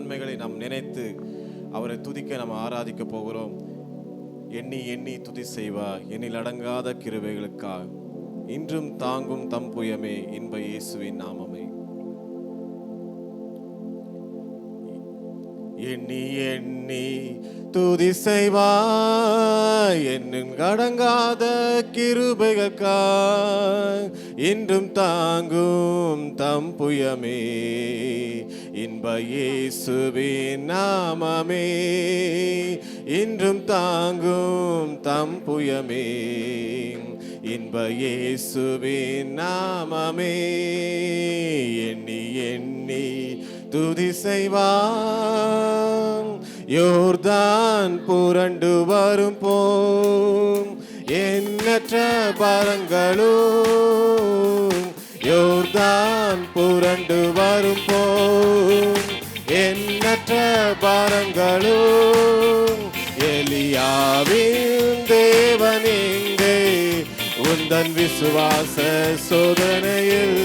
நன்மைகளை நாம் நினைத்து அவரை துதிக்க நாம் ஆராதிக்க போகிறோம். எண்ணி எண்ணி துதி செய்வா எண்ணில் அடங்காத கிருபைகளுக்காக இன்றும் தாங்கும் தம் புயமே இன்ப இயேசுவின் நாமமே. எண்ணி எண்ணி துதி செய்வாய் என்னும் அடங்காத கிருபைகளுக்காய் இன்றும் தாங்கும் தம் புயமே இன்ப இயேசுவின் நாமமே. இன்றும் தாங்கும் தம் புயமே இன்ப இயேசுவின் நாமமே. எண்ணி எண்ணி துதி செய்வான் யோர்தான் புரண்டு வரும் போம் எண்ணற்ற பாரங்களும் யோர்தான் புரண்டு வரும் போம் எண்ணற்ற பாரங்களும் எலியாவின் தேவன் எங்கே உந்தன் விசுவாச சோதனையில்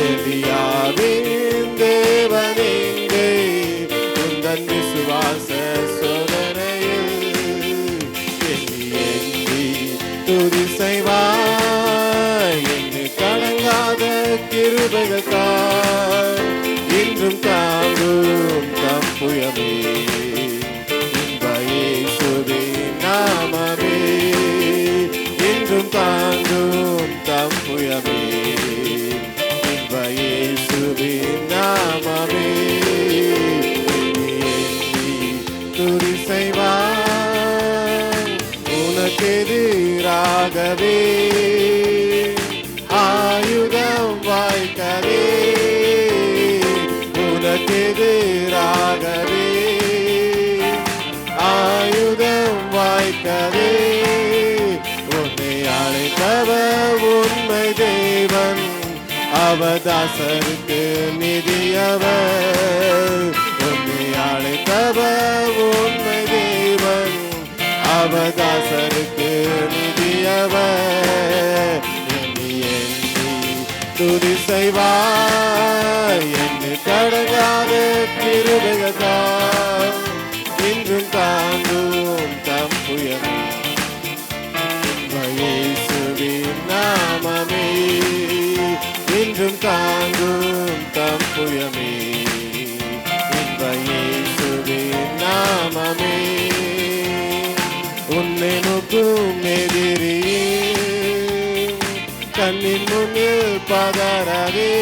எலியாவின் தேவன் எங்கே உந்தன் விசுவாச சோதனையில் எண்ணி எண்ணி துதி செய்வாய் என்று கடங்காத கிருபைகளுக்காய் இன்றும் தாங்கும் தம் புயமே இன்ப இயேசுவின் நாமமே. இன்றும் தாங்கும் தம் புயமே இன்ப இயேசுவின் நாமமே. துதி செய்வாய் உனக்கெதிராகவே ஆயுதம் வாய்க்கவே உனக்கெதிராகவே ஆயுதம் வாய்க்கவே உன்னை அழைத்தவர் உண்மை தேவன் அவதாசருக்கு நிதியவர். உன்னை அழைத்தவர் உண்மை தேவன் அவதாசருக்கு நிதியவர். எண்ணி எண்ணி துதி செய்வாய் என்று கடங்காத கிருபைகளுக்காய் இன்றும் தாங்கும் தம் புயமே இன்ப இயேசுவின் நாமமே. இன்றும் தாங்கும் தம் புயமே இன்ப இயேசுவின் நாமமே. உன்னை நோக்கும் எதிரியே கண்ணின் முன்னில் பதறாதே.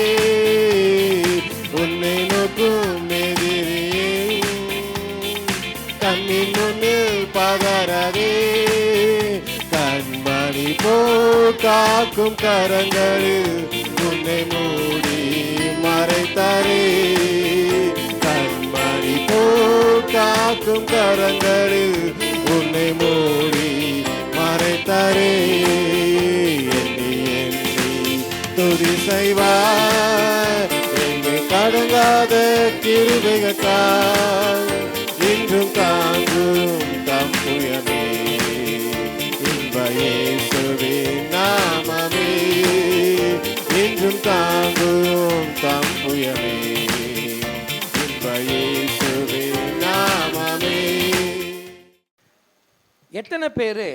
உன்னை நோக்கும் எதிரியே கண்ணின் முன்னில் பதறாதே. கண்மணி போல் காக்கும் கரங்களில் உன்னை மூடி மறைத்தாரே. கண்மணி போல் காக்கும் கரங்களில் உன்னை மூடி மறைத்தாரே. எண்ணி எண்ணி துதி செய்வாய் என்று கடங்காத கிருபைகளுக்காய் இன்றும் தாங்கும் தம் புயமே இன்ப இயேசுவின் நாமமே. இன்றும் தாங்கும் தம் புயமே இன்ப இயேசுவின் நாமமே. எத்தனை பேர்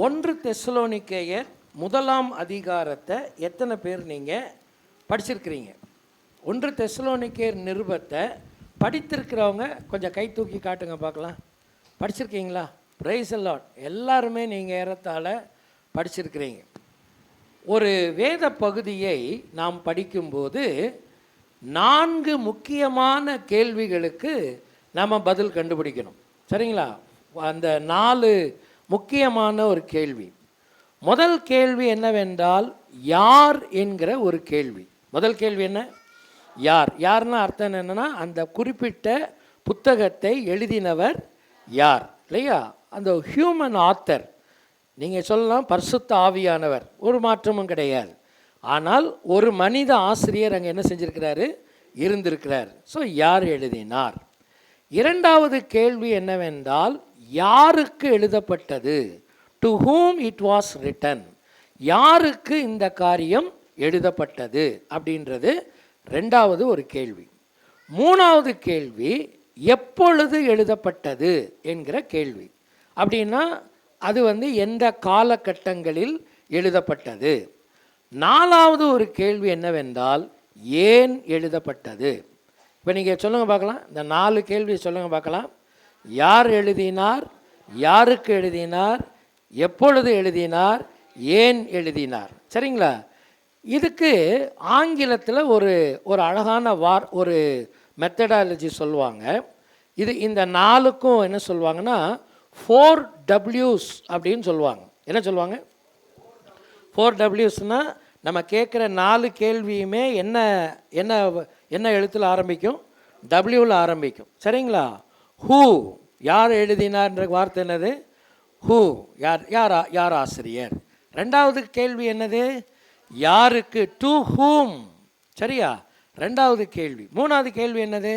1 தெசலோனிக்கேயர் 1ஆம் அதிகாரத்தை எத்தனை பேர் நீங்கள் படிச்சிருக்கிறீங்க? 1 தெசலோனிக்கேயர் நிருபத்தை படித்திருக்கிறவங்க கொஞ்சம் கை தூக்கி காட்டுங்க பார்க்கலாம். படிச்சிருக்கீங்களா? Praise the Lord. எல்லாருமே நீங்கள் ஏறத்தாழ படிச்சிருக்கிறீங்க. ஒரு வேத பகுதியை நாம் படிக்கும்போது 4 முக்கியமான கேள்விகளுக்கு நம்ம பதில் கண்டுபிடிக்கணும். சரிங்களா? அந்த 4 முக்கியமான ஒரு கேள்வி. முதல் கேள்வி என்னவென்றால் யார் என்கிற ஒரு கேள்வி. முதல் கேள்வி என்ன? யார். யார்னா அர்த்தம் என்னென்னா அந்த குறிப்பிட்ட புத்தகத்தை எழுதினவர் யார், இல்லையா? அந்த ஹியூமன் ஆத்தர். நீங்கள் சொல்லலாம் பரிசுத்த ஆவியானவர், ஒரு மாற்றமும் கிடையாது. ஆனால் ஒரு மனித ஆசிரியர் அங்கே என்ன செஞ்சிருக்கிறாரு? இருந்திருக்கிறார். ஸோ யார் எழுதினார்? இரண்டாவது கேள்வி என்னவென்றால் யாருக்கு எழுதப்பட்டது? To whom it was written. யாருக்கு இந்த காரியம் எழுதப்பட்டது அப்படின்றது ரெண்டாவது ஒரு கேள்வி. மூணாவது கேள்வி எப்பொழுது எழுதப்பட்டது என்கிற கேள்வி. அப்படின்னா அது எந்த காலகட்டங்களில் எழுதப்பட்டது. நாலாவது ஒரு கேள்வி என்னவென்றால் ஏன் எழுதப்பட்டது. இப்போ நீங்கள் சொல்லுங்கள் பார்க்கலாம், இந்த 4 கேள்வி சொல்லுங்கள் பார்க்கலாம். யார் எழுதினார், யாருக்கு எழுதினார், எப்பொழுது எழுதினார், ஏன் எழுதினார். சரிங்களா? இதுக்கு ஆங்கிலத்தில் ஒரு அழகான ஒரு மெத்தடாலஜி சொல்லுவாங்க. இந்த 4க்கும் என்ன சொல்லுவாங்கன்னா 4 W's அப்படின்னு சொல்லுவாங்க. என்ன சொல்லுவாங்க? 4 W'ஸ்னால் நம்ம கேட்குற 4 கேள்வியுமே என்ன என்ன என்ன எழுத்தில் ஆரம்பிக்கும்? டபிள்யூவில் ஆரம்பிக்கும். சரிங்களா? ஹூ, யார் எழுதினார்ன்ற வார்த்தை என்னது? ஹூ, யார் ஆசிரியர். ரெண்டாவது கேள்வி என்னது? யாருக்கு, டு ஹூம். சரியா? ரெண்டாவது கேள்வி. மூணாவது கேள்வி என்னது?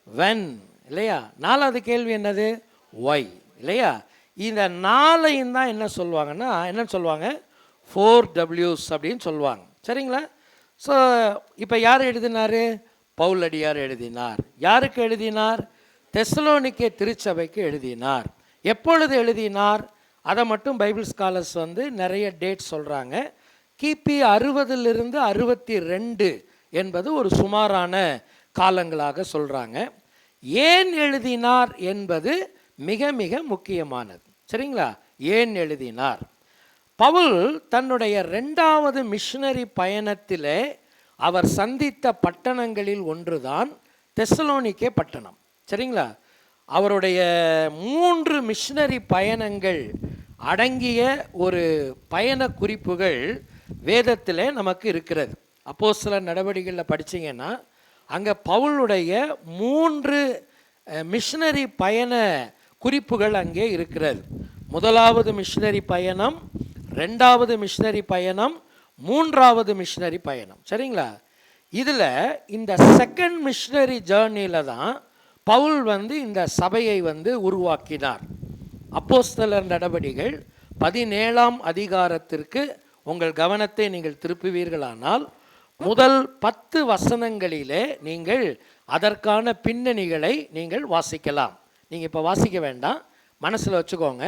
வென், இல்லையா? நாலாவது கேள்வி என்னது? ஒய், இல்லையா? இந்த 4ஐயும் தான் என்ன சொல்லுவாங்கன்னா என்னன்னு சொல்லுவாங்க? 4 W's அப்படின்னு சொல்லுவாங்க. சரிங்களா? ஸோ இப்போ யார் எழுதினார்? பவுலடியார் எழுதினார். யாருக்கு எழுதினார்? தெசலோனிக்கே திருச்சபைக்கு எழுதினார். எப்பொழுது எழுதினார்? அதை மட்டும் பைபிள் ஸ்காலர்ஸ் நிறைய டேட் சொல்கிறாங்க. கிபி 60லிருந்து 62 என்பது ஒரு சுமாரான காலங்களாக சொல்கிறாங்க. ஏன் எழுதினார் என்பது மிக மிக முக்கியமானது. சரிங்களா? ஏன் எழுதினார்? பவுல் தன்னுடைய 2வது மிஷனரி பயணத்திலே அவர் சந்தித்த பட்டணங்களில் ஒன்றுதான் தெசலோனிக்கே பட்டணம். சரிங்களா? அவருடைய 3 மிஷனரி பயணங்கள் அடங்கிய ஒரு பயண குறிப்புகள் வேதத்திலே நமக்கு இருக்கிறது. அப்போஸ்தலர் நடவடிக்கைகளில் படித்தீங்கன்னா அங்கே பவுலுடைய 3 மிஷனரி பயண குறிப்புகள் அங்கே இருக்கிறது. முதலாவது மிஷனரி பயணம், 2வது மிஷனரி பயணம், 3வது மிஷனரி பயணம். சரிங்களா? இதில் இந்த செகண்ட் மிஷனரி ஜேர்னியில் தான் பவுல் இந்த சபையை உருவாக்கினார். அப்போஸ்தலர் நடவடிக்கைகள் 17ஆம் அதிகாரத்திற்கு உங்கள் கவனத்தை நீங்கள் திருப்புவீர்களானால் முதல் 10 வசனங்களிலே நீங்கள் அதற்கான பின்னணிகளை நீங்கள் வாசிக்கலாம். நீங்கள் இப்போ வாசிக்க வேண்டாம், மனசில் வச்சுக்கோங்க.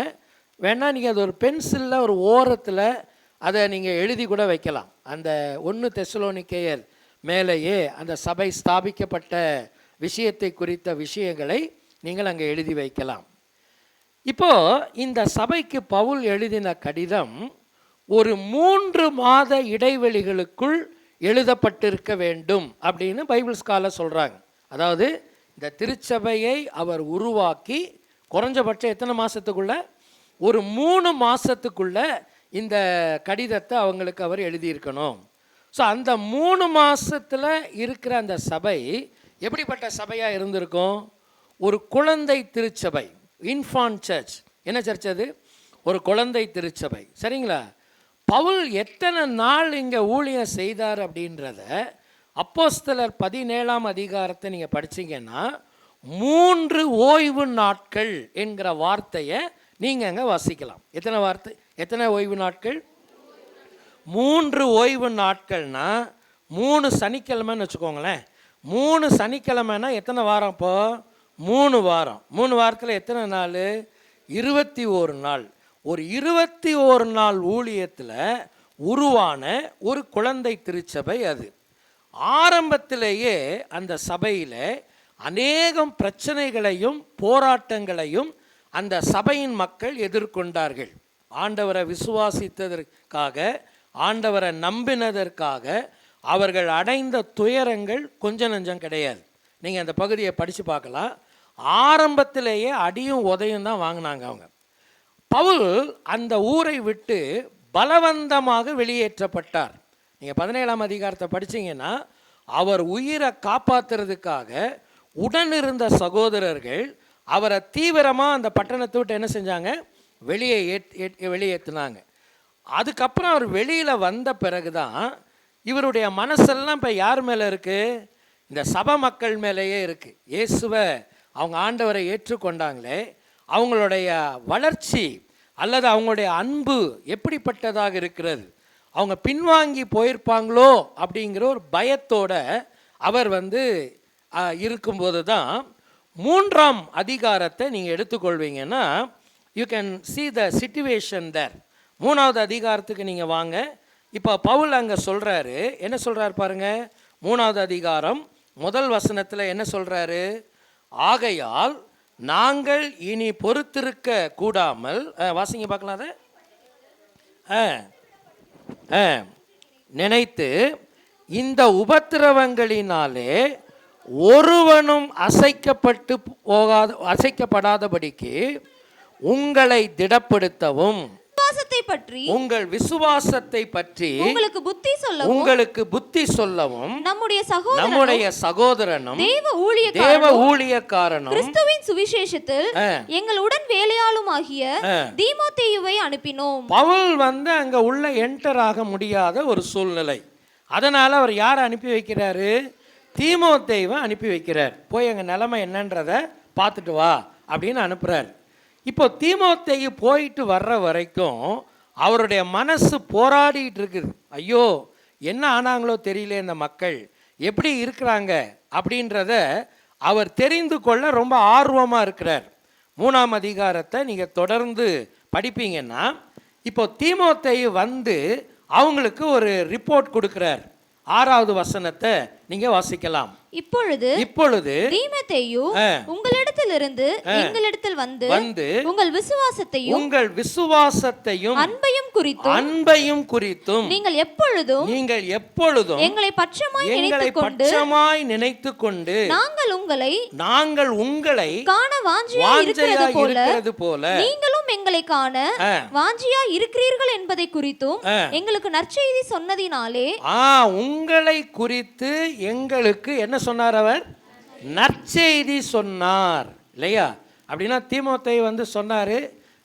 வேணால் நீங்கள் அது ஒரு பென்சிலில் ஒரு ஓரத்தில் அதை நீங்கள் எழுதி கூட வைக்கலாம். அந்த 1 தெசலோனிக்கேயர் மேலேயே அந்த சபை ஸ்தாபிக்கப்பட்ட விஷயத்தை குறித்த விஷயங்களை நீங்கள் அங்கே எழுதி வைக்கலாம். இப்போது இந்த சபைக்கு பவுல் எழுதின கடிதம் ஒரு 3 மாத இடைவெளிகளுக்குள் எழுதப்பட்டிருக்க வேண்டும் அப்படின்னு பைபிள் ஸ்காலர் சொல்கிறாங்க. அதாவது இந்த திருச்சபையை அவர் உருவாக்கி குறைஞ்சபட்சம் எத்தனை மாதத்துக்குள்ள? ஒரு 3 மாதத்துக்குள்ள இந்த கடிதத்தை அவங்களுக்கு அவர் எழுதியிருக்கணும். ஸோ அந்த 3 மாதத்தில் இருக்கிற அந்த சபை எப்படிப்பட்ட சபையாக இருந்திருக்கும்? ஒரு குழந்தை திருச்சபை, இன்ஃபான்ட் சர்ச். என்ன சர்ச் அது? ஒரு குழந்தை திருச்சபை. சரிங்களா? பவுல் எத்தனை நாள் இங்கே ஊழியம் செய்தார் அப்படின்றத அப்போஸ்தலர் 17ஆம் அதிகாரத்தை நீங்கள் படிச்சீங்கன்னா 3 ஓய்வு நாட்கள் என்கிற வார்த்தையை நீங்கள் அங்கே வாசிக்கலாம். எத்தனை வார்த்தை? எத்தனை ஓய்வு நாட்கள்? 3 ஓய்வு நாட்கள்னா 3 சனிக்கிழமைன்னு வச்சுக்கோங்களேன். 3 சனிக்கிழமைனா எத்தனை வாரம்? இப்போ 3 வாரம். 3 வாரத்தில் எத்தனை நாள்? 21 நாள். ஒரு 21 நாள் ஊழியத்தில் உருவான ஒரு குழந்தை திருச்சபை அது. ஆரம்பத்திலேயே அந்த சபையில் அநேகம் பிரச்சனைகளையும் போராட்டங்களையும் அந்த சபையின் மக்கள் எதிர்கொண்டார்கள். ஆண்டவரை விசுவாசித்ததற்காக, ஆண்டவரை நம்பினதற்காக அவர்கள் அடைந்த துயரங்கள் கொஞ்சம் நஞ்சம் கிடையாது. நீங்கள் அந்த பகுதியை படித்து பார்க்கலாம். ஆரம்பத்திலேயே அடியும் உதையும் தான் வாங்கினாங்க அவங்க. பவுல் அந்த ஊரை விட்டு பலவந்தமாக வெளியேற்றப்பட்டார். நீங்கள் 17ஆம் அதிகாரத்தை படித்தீங்கன்னா அவர் உயிரை காப்பாற்றுறதுக்காக உடனிருந்த சகோதரர்கள் அவரை தீவிரமாக அந்த பட்டணத்தை விட்டு என்ன செஞ்சாங்க? வெளியேற்றினாங்க. அதுக்கப்புறம் அவர் வெளியில் வந்த பிறகு தான் இவருடைய மனசெல்லாம் இப்போ யார் மேலே இருக்குது? இந்த சபை மக்கள் மேலேயே இருக்குது. இயேசுவை அவங்க ஆண்டவரை ஏற்றுக்கொண்டாங்களே, அவங்களுடைய வளர்ச்சி அல்லது அவங்களுடைய அன்பு எப்படிப்பட்டதாக இருக்கிறது? அவங்க பின்வாங்கி போயிருப்பாங்களோ அப்படிங்கிற ஒரு பயத்தோட அவர் இருக்கும்போது தான் 3ஆம் அதிகாரத்தை நீங்கள் எடுத்துக்கொள்வீங்கன்னா you can see the situation there. 3வது அதிகாரத்துக்கு நீங்கள் வாங்க. இப்போ பவுல் அங்கே சொல்கிறாரு, என்ன சொல்கிறார் பாருங்க. 3வது அதிகாரம் 1 வசனத்தில் என்ன சொல்கிறாரு? ஆகையால் நாங்கள் இனி பொறுத்திருக்க கூடாமல், வாசிங்க பார்க்கலாம் அதை. நினைத்து இந்த உபத்திரவங்களினாலே ஒருவனும் அசைக்கப்படாதபடிக்கு உங்களை திடப்படுத்தவும், உங்கள் விசுவாசத்தை பற்றி உங்களுக்கு புத்தி சொல்லவும் நம்முடைய சகோதரனும் தேவ ஊழியக்காரனும் கிறிஸ்துவின் சுவிசேஷத்தில் எங்களுடன் வேலையாளுமாகிய தீமோத்தேயுவை அனுப்பினோம். பவுல் அங்க உள்ள என்டர் ஆக முடியாத ஒரு சூழ்நிலை. அதனால அவர் யாரை அனுப்பி வைக்கிறாரு? தீமோத்தேயுவை அனுப்பி வைக்கிறார். போய் எங்க நிலைமை என்னன்றதை பார்த்துட்டு வா அப்படின்னு அனுப்புறார். இப்போ தீமோத்தேயு போயிட்டு வர்ற வரைக்கும் அவருடைய மனசு போராடிட்டு இருக்குது. ஐயோ என்ன ஆனாங்களோ தெரியல, இந்த மக்கள் எப்படி இருக்கிறாங்க அப்படின்றத அவர் தெரிந்து கொள்ள ரொம்ப ஆர்வமாக இருக்கிறார். 3ஆம் அதிகாரத்தை நீங்கள் தொடர்ந்து படிப்பீங்கன்னா இப்போ தீமோத்தேயு அவங்களுக்கு ஒரு ரிப்போர்ட் கொடுக்கிறார். 6வது வசனத்தை நீங்க வாசிக்கலாம். இப்பொழுது தீமோத்தேயு உங்களிடத்திலிருந்து எங்களிடத்தில் வந்து உங்கள் விசுவாசத்தையும் அன்பையும் குறித்தும் நீங்கள் எப்பொழுதும் எங்களை பட்சமாய் நினைத்துக்கொண்டு நாங்கள் உங்களை காண வாஞ்சியா இருக்கிறது போல நீங்களும் எங்களை காண வாஞ்சியா இருக்கிறீர்கள் என்பதை குறித்தும் எங்களுக்கு நற்செய்தி சொன்னதினாலே, உங்களை குறித்து எங்களுக்கு என்ன சொன்னார்? அவர் நற்செய்தி சொன்னார் இல்லையா? அப்படின்னா தீமோத்தேயு சொன்னாரு,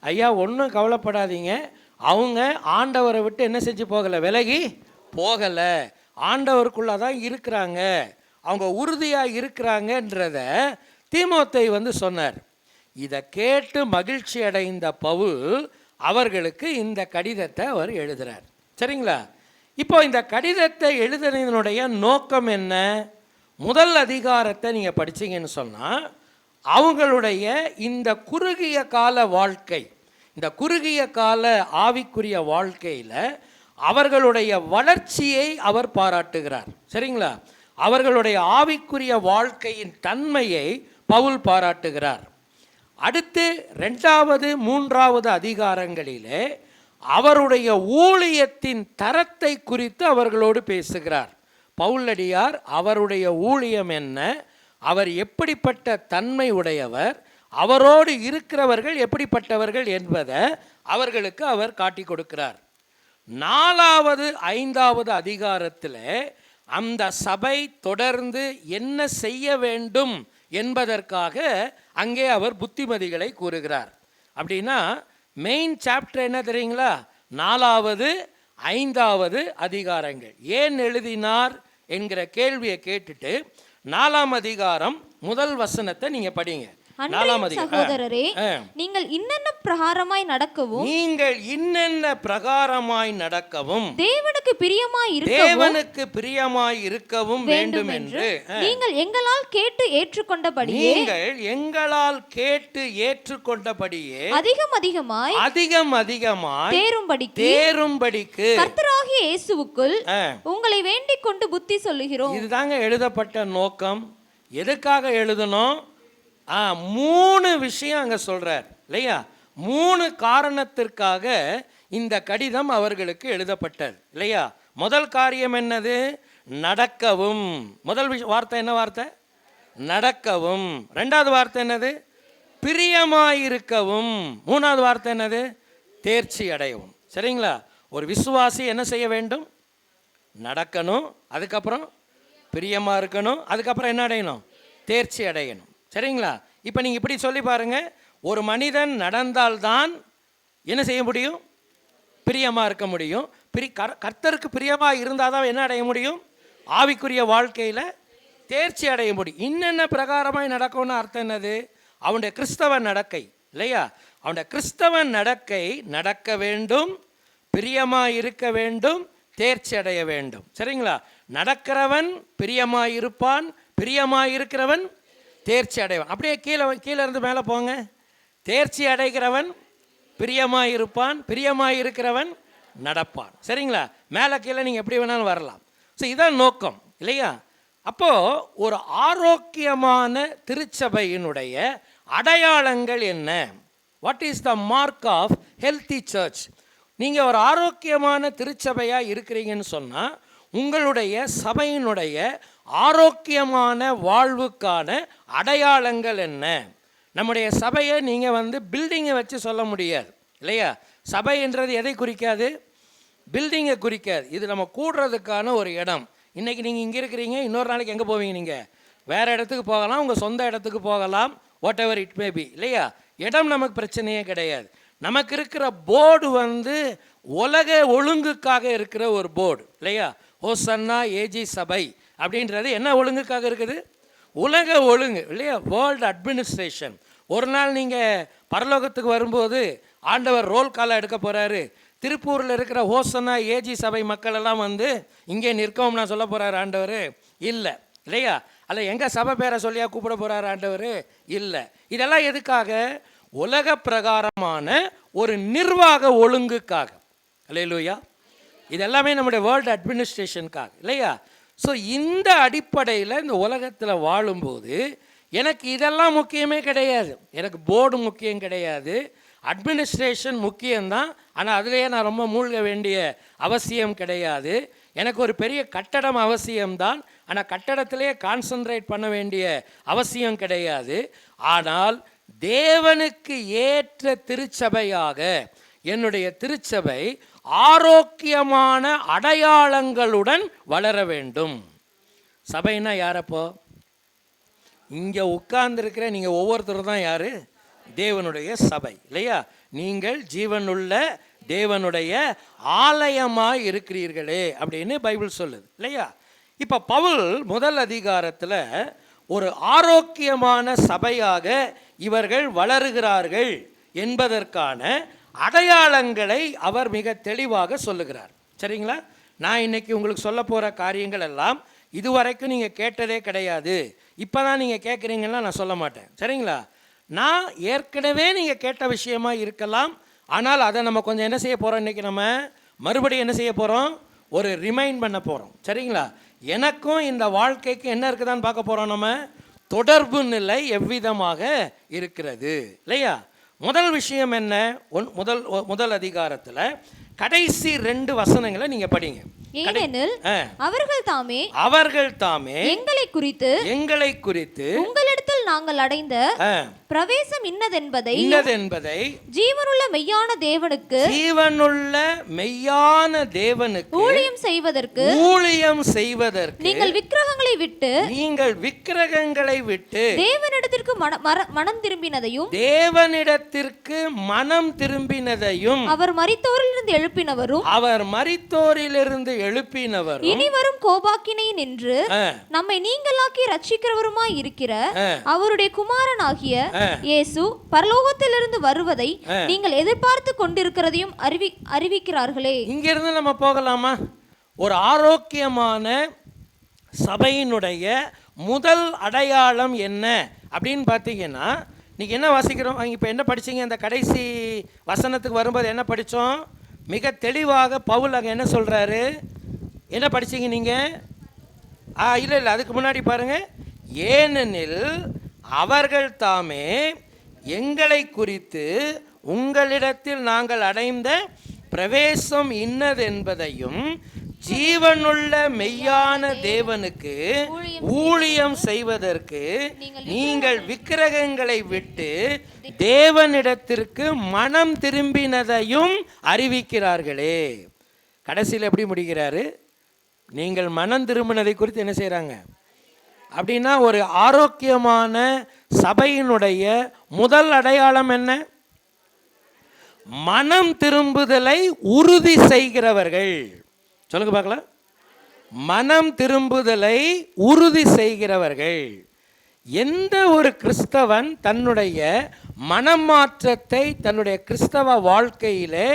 ஐயா ஒன்றும் கவலைப்படாதீங்க, அவங்க ஆண்டவரை விட்டு என்ன செஞ்சு போகலை, விலகி போகலை, ஆண்டவருக்குள்ளே தான் இருக்கிறாங்க, அவங்க உறுதியாக இருக்கிறாங்கன்றத தீமோத்தேயு சொன்னார். இதை கேட்டு மகிழ்ச்சி அடைந்த பவுல் அவர்களுக்கு இந்த கடிதத்தை அவர் எழுதுகிறார். சரிங்களா? இப்போ இந்த கடிதத்தை எழுதுறதனுடைய நோக்கம் என்ன? 1 அதிகாரத்தை நீங்கள் படிச்சீங்கன்னு சொன்னால் அவங்களுடைய இந்த குறுகிய கால வாழ்க்கை, இந்த குறுகிய கால ஆவிக்குரிய வாழ்க்கையில் அவர்களுடைய வளர்ச்சியை அவர் பாராட்டுகிறார். சரிங்களா? அவர்களுடைய ஆவிக்குரிய வாழ்க்கையின் தன்மையை பவுல் பாராட்டுகிறார். அடுத்து 2வது 3வது அதிகாரங்களிலே அவருடைய ஊழியத்தின் தரத்தை குறித்து அவர்களோடு பேசுகிறார். பவுலடியார் அவருடைய ஊழியம் என்ன, அவர் எப்படிப்பட்ட தன்மை உடையவர், அவரோடு இருக்கிறவர்கள் எப்படிப்பட்டவர்கள் என்பதை அவர்களுக்கு அவர் காட்டி கொடுக்கிறார். 4வது 5வது அதிகாரத்தில் அந்த சபை தொடர்ந்து என்ன செய்ய வேண்டும் என்பதற்காக அங்கே அவர் புத்திமதிகளை கூறுகிறார். அப்படின்னா மெயின் சாப்டர் என்ன தெரியுங்களா? 4வது 5வது அதிகாரங்கள். ஏன் எழுதினார் என்கிற கேள்வியை கேட்டுட்டு 4ஆம் அதிகாரம் 1 வசனத்தை நீங்க படிங்க. சகோதரரே, நீங்கள் இன்னென்ன பிரகாரமாய் நடக்கவும் தேவனுக்கு பிரியமாய் இருக்கவும் வேண்டும் என்று நீங்கள் எங்களால் கேட்டு ஏற்றுக்கொண்டபடியே அதிகம் அதிகமாய் தேரும்படிக்கு கர்த்தராகிய இயேசுவுக்குள் உங்களை வேண்டிக் கொண்டு புத்தி சொல்லுகிறோம். இதுதாங்க எழுதப்பட்ட நோக்கம். எதுக்காக எழுதணும்? 3 விஷயம் அங்கே சொல்கிறார் இல்லையா? 3 காரணத்திற்காக இந்த கடிதம் அவர்களுக்கு எழுதப்பட்டது இல்லையா? முதல் காரியம் என்னது? நடக்கவும். முதல் வார்த்தை என்ன வார்த்தை? நடக்கவும். 2வது வார்த்தை என்னது? பிரியமாயிருக்கவும். 3வது வார்த்தை என்னது? தேர்ச்சி அடையவும். சரிங்களா? ஒரு விசுவாசி என்ன செய்ய வேண்டும்? நடக்கணும், அதுக்கப்புறம் பிரியமாக இருக்கணும், அதுக்கப்புறம் என்ன அடையணும்? தேர்ச்சி அடையணும். சரிங்களா? இப்போ நீங்கள் இப்படி சொல்லி பாருங்கள், ஒரு மனிதன் நடந்தால்தான் என்ன செய்ய முடியும்? பிரியமாக இருக்க முடியும். கர்த்தருக்கு பிரியமாக இருந்தால் தான் என்ன அடைய முடியும்? ஆவிக்குரிய வாழ்க்கையில் தேர்ச்சி அடைய முடியும். இன்னென்ன பிரகாரமாய் நடக்கும்னு அர்த்தம் என்னது? அவனுடைய கிறிஸ்தவ நடக்கை இல்லையா? அவனுடைய கிறிஸ்தவ நடக்கை நடக்க வேண்டும், பிரியமாக இருக்க வேண்டும், தேர்ச்சி அடைய வேண்டும். சரிங்களா? நடக்கிறவன் பிரியமாய் இருப்பான், பிரியமாக இருக்கிறவன் தேர்ச்சி அடைவான். அப்படியே கீழே இருந்து மேலே போங்க. தேர்ச்சி அடைகிறவன் பிரியமாக இருப்பான், பிரியமாக இருக்கிறவன் நடப்பான். சரிங்களா? மேலே கீழே நீங்கள் எப்படி வேணாலும் வரலாம். ஸோ இதான் நோக்கம் இல்லையா? அப்போது ஒரு ஆரோக்கியமான திருச்சபையினுடைய அடையாளங்கள் என்ன? What is the mark of healthy church? நீங்கள் ஒரு ஆரோக்கியமான திருச்சபையாக இருக்கிறீங்கன்னு சொன்னால் உங்களுடைய சபையினுடைய ஆரோக்கியமான வாழ்வுக்கான அடையாளங்கள் என்ன? நம்முடைய சபையை நீங்கள் பில்டிங்கை வச்சு சொல்ல முடியாது இல்லையா? சபைன்றது எதை குறிக்காது? பில்டிங்கை குறிக்காது. இது நம்ம கூடுறதுக்கான ஒரு இடம். இன்றைக்கி நீங்கள் இங்கே இருக்கிறீங்க, இன்னொரு நாளைக்கு எங்கே போவீங்க? நீங்கள் வேறு இடத்துக்கு போகலாம், உங்கள் சொந்த இடத்துக்கு போகலாம், what ever it may be இல்லையா? இடம் நமக்கு பிரச்சனையே கிடையாது. நமக்கு இருக்கிற போர்டு உலக ஒழுங்குக்காக இருக்கிற ஒரு போர்டு இல்லையா? ஹோசன்னா ஏஜி சபை அப்படின்றது என்ன ஒழுங்குக்காக இருக்குது? உலக ஒழுங்கு இல்லையா? World administration. ஒரு நாள் நீங்கள் பரலோகத்துக்கு வரும்போது ஆண்டவர் ரோல் காலை எடுக்க போகிறாரு. திருப்பூரில் இருக்கிற ஹோசன்னா ஏஜி சபை மக்கள் எல்லாம் இங்கே நிற்கவும் நான் சொல்ல போகிறார் ஆண்டவர்? இல்லை இல்லையா? அல்ல எங்கள் சபை பேரை சொல்லியா கூப்பிட போகிறார் ஆண்டவர்? இல்லை. இதெல்லாம் எதுக்காக? உலக பிரகாரமான ஒரு நிர்வாக ஒழுங்குக்காக. அல்லேலூயா. இதெல்லாமே நம்முடைய வேர்ல்டு அட்மினிஸ்ட்ரேஷனுக்காக இல்லையா? ஸோ இந்த அடிப்படையில் இந்த உலகத்தில் வாழும்போது எனக்கு இதெல்லாம் முக்கியமே கிடையாது. எனக்கு போர்டு முக்கியம் கிடையாது, அட்மினிஸ்ட்ரேஷன் முக்கியம்தான். ஆனால் அதிலேயே நான் ரொம்ப மூழ்க வேண்டிய அவசியம் கிடையாது. எனக்கு ஒரு பெரிய கட்டடம் அவசியம்தான், ஆனால் கட்டடத்திலே கான்சன்ட்ரேட் பண்ண வேண்டிய அவசியம் கிடையாது. ஆனால் தேவனுக்கு ஏற்ற திருச்சபையாக என்னுடைய திருச்சபை ஆரோக்கியமான அடையாளங்களுடன் வளர வேண்டும். சபைன்னா யாரப்போ? இங்கே உட்கார்ந்துருக்கிற நீங்கள் ஒவ்வொருத்தரும் தான் யார்? தேவனுடைய சபை இல்லையா? நீங்கள் ஜீவனுள்ள தேவனுடைய ஆலயமாய் இருக்கிறீர்களே அப்படின்னு பைபிள் சொல்லுது இல்லையா? இப்போ பவுல் முதல் அதிகாரத்தில் ஒரு ஆரோக்கியமான சபையாக இவர்கள் வளருகிறார்கள் என்பதற்கான அடையாளங்களை அவர் மிக தெளிவாக சொல்லுகிறார். சரிங்களா? நான் இன்னைக்கு உங்களுக்கு சொல்ல போகிற காரியங்கள் எல்லாம் இதுவரைக்கும் நீங்கள் கேட்டதே கிடையாது, இப்போ தான் நீங்கள் கேட்குறீங்கன்னா நான் சொல்ல மாட்டேன். சரிங்களா? நான் ஏற்கனவே நீங்கள் கேட்ட விஷயமா இருக்கலாம், ஆனால் அதை நம்ம கொஞ்சம் என்ன செய்ய போகிறோம்? இன்றைக்கி நம்ம மறுபடியும் என்ன செய்ய போகிறோம்? ஒரு ரிமைண்ட் பண்ண போகிறோம். சரிங்களா? எனக்கும் இந்த வாழ்க்கைக்கு என்ன இருக்குதான்னு பார்க்க போகிறோம். நம்ம தொடர்பு நிலை எவ்விதமாக இருக்கிறது இல்லையா? முதல் விஷயம் என்ன? முதல் அதிகாரத்தில் கடைசி 2 வசனங்களை நீங்க படிங்க. ஏனெனில் அவர்கள் தாமே எங்களை குறித்து உங்களிடத்தில் நாங்கள் அடைந்த பிரவேசம் இன்னதென்பதை ஜீவனுள்ள மெய்யான தேவனுக்கு ஊழியம் செய்வதற்கு நீங்கள் விக்கிரகங்களை விட்டு தேவனிடத்திற்கு மனம் திரும்பினதையும் அவர் மரித்தோரிலிருந்து எழுப்பினவரும் இனி வரும் கோபாக்கினை நின்று நம்மை நீங்களாக்கி ரட்சிக்கிறவருமாய் இருக்கிற அவருடைய குமாரனாகிய இயேசு பரலோகத்திலிருந்து வருவதை நீங்கள் எதிர்பார்த்து கொண்டிருக்கிறதையும் அறிவிக்கிறார்களே. இங்கிருந்து நம்ம போகலாமா? ஒரு ஆரோக்கியமான சபையினுடைய முதல் அடையாளம் என்ன அப்படின்னு பார்த்தீங்கன்னா, இன்னைக்கு என்ன வாசிக்கிறோம்? இப்போ என்ன படிச்சீங்க? அந்த கடைசி வசனத்துக்கு வரும்போது என்ன படித்தோம்? மிக தெளிவாக பவுல் அங்கே என்ன சொல்கிறாரு? என்ன படிச்சீங்க நீங்கள்? இல்லை அதுக்கு முன்னாடி பாருங்கள். ஏனெனில் அவர்கள் தாமே எங்களை குறித்து உங்களிடத்தில் நாங்கள் அடைந்த பிரவேசம் இன்னதென்பதையும் ஜீவனுள்ள மெய்யான தேவனுக்கு ஊழியம் செய்வதற்கு நீங்கள் விக்கிரகங்களை விட்டு தேவனிடத்திற்கு மனம் திரும்பினதையும் அறிவிக்கிறார்களே. கடைசியில் எப்படி முடிக்கிறாரு? நீங்கள் மனம் திரும்பினதை குறித்து என்ன செய்கிறாங்க அப்படின்னா, ஒரு ஆரோக்கியமான சபையினுடைய முதல் அடையாளம் என்ன? மனம் திரும்புதலை உறுதி செய்கிறவர்கள். சொல்லுங்க பார்க்கலாம். மனம் திரும்புதலை உறுதி செய்கிறவர்கள். எந்த ஒரு கிறிஸ்தவன் தன்னுடைய மனமாற்றத்தை தன்னுடைய கிறிஸ்தவ வாழ்க்கையிலே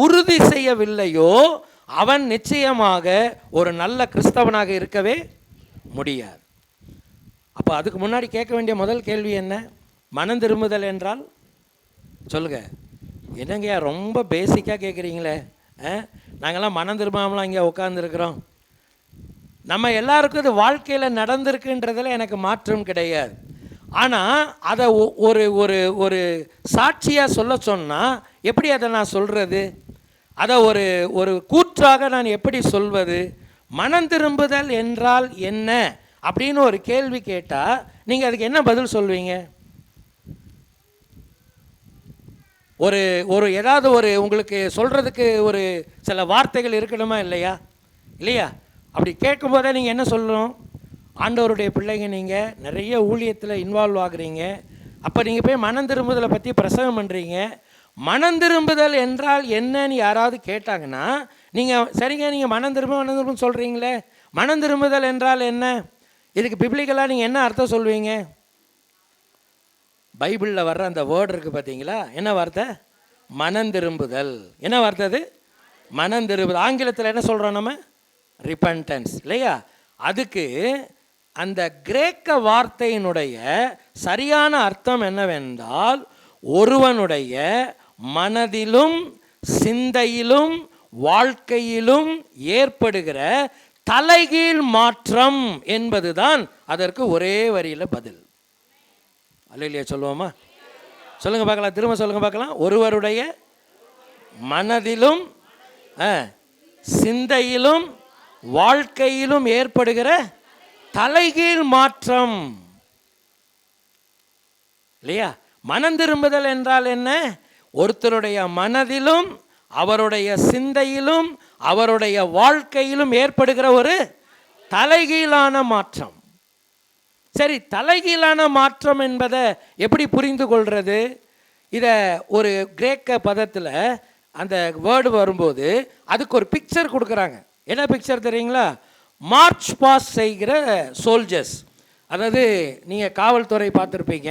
உறுதி செய்யவில்லையோ அவன் நிச்சயமாக ஒரு நல்ல கிறிஸ்தவனாக இருக்கவே முடியாது. அப்போ அதுக்கு முன்னாடி கேட்க வேண்டிய முதல் கேள்வி என்ன? மனம் திரும்புதல் என்றால் சொல்லுங்க. என்னங்கய்யா ரொம்ப பேசிக்காக கேட்குறீங்களே. நாங்கள்லாம் மனம் திரும்பாமலாம் இங்கே உட்காந்துருக்குறோம். நம்ம எல்லாருக்கும் இது வாழ்க்கையில் நடந்திருக்குன்றதில் எனக்கு மாற்றம் கிடையாது. ஆனால் அதை ஒரு ஒரு ஒரு சாட்சியாக சொன்னால் எப்படி அதை நான் சொல்கிறது? அதை ஒரு ஒரு கூற்றாக நான் எப்படி சொல்வது? மனம் திரும்புதல் என்றால் என்ன அப்படின்னு ஒரு கேள்வி கேட்டால் நீங்கள் அதுக்கு என்ன பதில் சொல்வீங்க? ஒரு ஒரு ஏதாவது ஒரு உங்களுக்கு சொல்கிறதுக்கு ஒரு சில வார்த்தைகள் இருக்கணுமா இல்லையா? இல்லையா? அப்படி கேட்கும்போதே நீங்கள் என்ன சொல்லணும்? ஆண்டவருடைய பிள்ளைங்க, நீங்கள் நிறைய ஊழியத்தில் இன்வால்வ் ஆகுறீங்க. அப்போ நீங்கள் போய் மனம் திரும்புதலை பற்றி பிரசங்கம் பண்ணுறீங்க. மனம் திரும்புதல் என்றால் என்னன்னு யாராவது கேட்டாங்கன்னா நீங்கள் சரிங்க, நீங்கள் மனம் திரும்ப சொல்கிறீங்களே, மனம் திரும்புதல் என்றால் என்ன? இதுக்கு பிப்ளிக்கலாக நீங்கள் என்ன அர்த்தம் சொல்வீங்க? பைபிளில் வர்ற அந்த வேர்டு இருக்குது பார்த்தீங்களா, என்ன வார்த்தை? மனம் திரும்புதல். என்ன வார்த்தை அது? மனம் திரும்புதல். ஆங்கிலத்தில் என்ன சொல்கிறோம் நம்ம? ரிப்பன்டன்ஸ், இல்லையா? அதுக்கு அந்த கிரேக்க வார்த்தையினுடைய சரியான அர்த்தம் என்னவென்றால், ஒருவனுடைய மனதிலும் சிந்தையிலும் வாழ்க்கையிலும் ஏற்படுகிற தலைகீழ் மாற்றம் என்பதுதான் அதற்கு ஒரே வரியில் பதில். அல்லேலூயா சொல்லுவோமா? சொல்லுங்க பார்க்கலாம், திரும்ப சொல்லுங்க பார்க்கலாம். ஒருவருடைய மனதிலும் சிந்தையிலும் வாழ்க்கையிலும் ஏற்படுகிற தலைகீழ் மாற்றம், இல்லையா? மனம் திரும்புதல் என்றால் என்ன? ஒருத்தருடைய மனதிலும் அவருடைய சிந்தையிலும் அவருடைய வாழ்க்கையிலும் ஏற்படுகிற ஒரு தலைகீழான மாற்றம். சரி, தலைகீழான மாற்றம் என்பதை எப்படி புரிந்து கொள்வது? இதை ஒரு கிரேக்க பதத்தில் அந்த வேர்டு வரும்போது அதுக்கு ஒரு பிக்சர் கொடுக்குறாங்க. என்ன பிக்சர் தெரியுங்களா? மார்ச் பாஸ் செய்கிற சோல்ஜர்ஸ். அதாவது நீங்கள் காவல்துறை பார்த்துருப்பீங்க,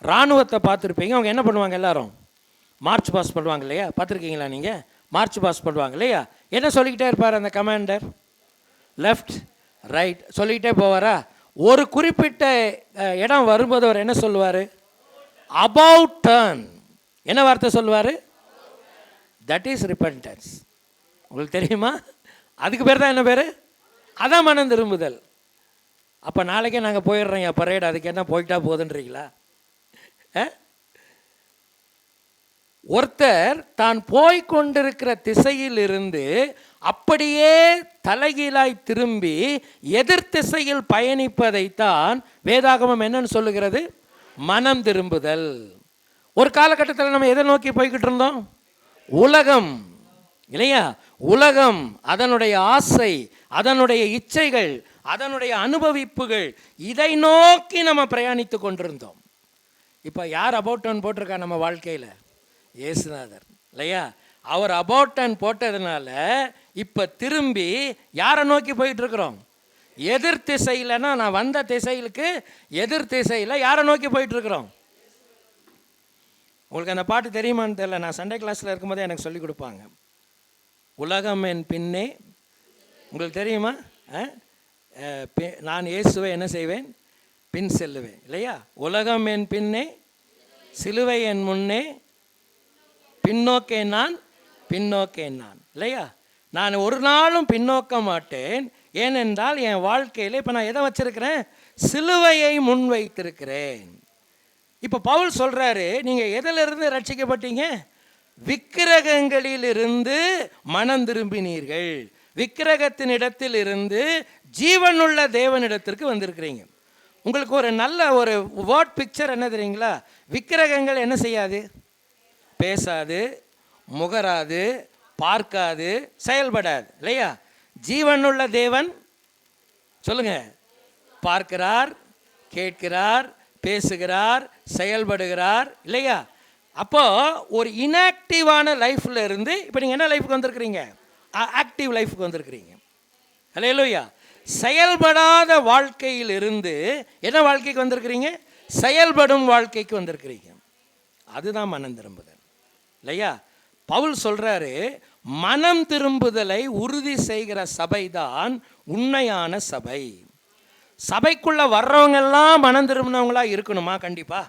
இராணுவத்தை பார்த்துருப்பீங்க. அவங்க என்ன பண்ணுவாங்க? எல்லாரும் மார்ச் பாஸ் பண்ணுவாங்க இல்லையா? பார்த்துருக்கீங்களா நீங்கள்? மார்ச் பாஸ் பண்ணுவாங்க இல்லையா? என்ன சொல்லிக்கிட்டே இருப்பார் அந்த கமாண்டர்? லெஃப்ட் ரைட் சொல்லிக்கிட்டே போவாரா? ஒரு குறிப்பிட்ட இடம் வரும்போது அவர் என்ன சொல்லுவார்? About turn. என்ன வார்த்தை சொல்லுவார்? That is repentance. உங்களுக்கு தெரியுமா? அதுக்கு பேர் தான் என்ன பேர்? அதான் மனம் திரும்புதல். அப்போ நாளைக்கே நாங்கள் போயிடுறோங்க பரேடு, அதுக்கு என்ன போயிட்டா போகுதுன்றீங்களா? ஒருத்தர் தான் போய்கொண்டிருக்கிற திசையில் இருந்து அப்படியே தலைகீழாய் திரும்பி எதிர் திசையில் பயணிப்பதைத்தான் வேதாகமம் என்னன்னு சொல்லுகிறது? மனம் திரும்புதல். ஒரு காலகட்டத்தில் நம்ம எதை நோக்கி போய்கிட்டு இருந்தோம்? உலகம், இல்லையா? உலகம், அதனுடைய ஆசை, அதனுடைய இச்சைகள், அதனுடைய அனுபவிப்புகள், இதை நோக்கி நம்ம பிரயாணித்து கொண்டிருந்தோம். இப்போ யார் அபவுட் டர்ன் போட்டிருக்கா நம்ம வாழ்க்கையில்? இயேசுநாதர், இல்லையா? அவர் அபவுட் டர்ன் போட்டதுனால இப்போ திரும்பி யாரை நோக்கி போயிட்டு இருக்கிறோம்? எதிர் திசையிலன்னா, நான் வந்த திசைகளுக்கு எதிர் திசையில் யாரை நோக்கி போயிட்டு இருக்கிறோம்? உங்களுக்கு அந்த பாட்டு தெரியுமான்னு தெரியல. நான் சண்டே கிளாஸில் இருக்கும்போதே எனக்கு சொல்லிக் கொடுப்பாங்க. உலகம் என் பின்னே, உங்களுக்கு தெரியுமா? நான் இயேசுவை என்ன செய்வேன்? பின் செல்லுவேன், இல்லையா? உலகம் என் பின்னே, சிலுவை என் முன்னே, பின்னோக்கே நான், பின்னோக்கே நான், இல்லையா? நான் ஒரு நாளும் பின்னோக்க மாட்டேன். ஏனென்றால் என் வாழ்க்கையில் இப்போ நான் எதை வச்சிருக்கிறேன்? சிலுவையை முன் வைத்திருக்கிறேன். இப்போ பவுல் சொல்கிறாரு, நீங்கள் எதிலிருந்து ரட்சிக்கப்பட்டீங்க? விக்கிரகங்களிலிருந்து மனம் திரும்பினீர்கள். விக்கிரகத்தின் இடத்தில் இருந்து ஜீவனுள்ள தேவனிடத்திற்கு வந்திருக்கிறீங்க. உங்களுக்கு ஒரு நல்ல ஒரு வேர்ட் பிக்சர் என்ன தெரியுங்களா? விக்கிரகங்கள் என்ன செய்யாது? பேசாது, முகராது, பார்க்காது, செயல்படாது, இல்லையா? ஜீவனுள்ள தேவன் சொல்லுங்க, பார்க்கிறார், கேட்கிறார், பேசுகிறார், செயல்படுகிறார், இல்லையா? அப்போ ஒரு இன்ஆக்டிவான லைஃப்ல இருந்து இப்போ நீங்கள் என்ன லைஃப்க்கு வந்திருக்கிறீங்க? ஆக்டிவ் லைஃப்க்கு வந்திருக்கிறீங்க. ஹல்லேலூயா. செயல்படாத வாழ்க்கையில் இருந்து என்ன வாழ்க்கைக்கு வந்திருக்கிறீங்க? செயல்படும் வாழ்க்கைக்கு வந்திருக்கிறீங்க. அதுதான் மனம் திரும்புதல், இல்லையா? பவுல் சொல்றாரு, மனம் திரும்புதலை உறுதி செய்கிற சபை தான் உண்மையான சபை. சபைக்குள்ளே வர்றவங்க எல்லாம் மனம் திரும்பினவங்களா இருக்கணுமா? கண்டிப்பாக.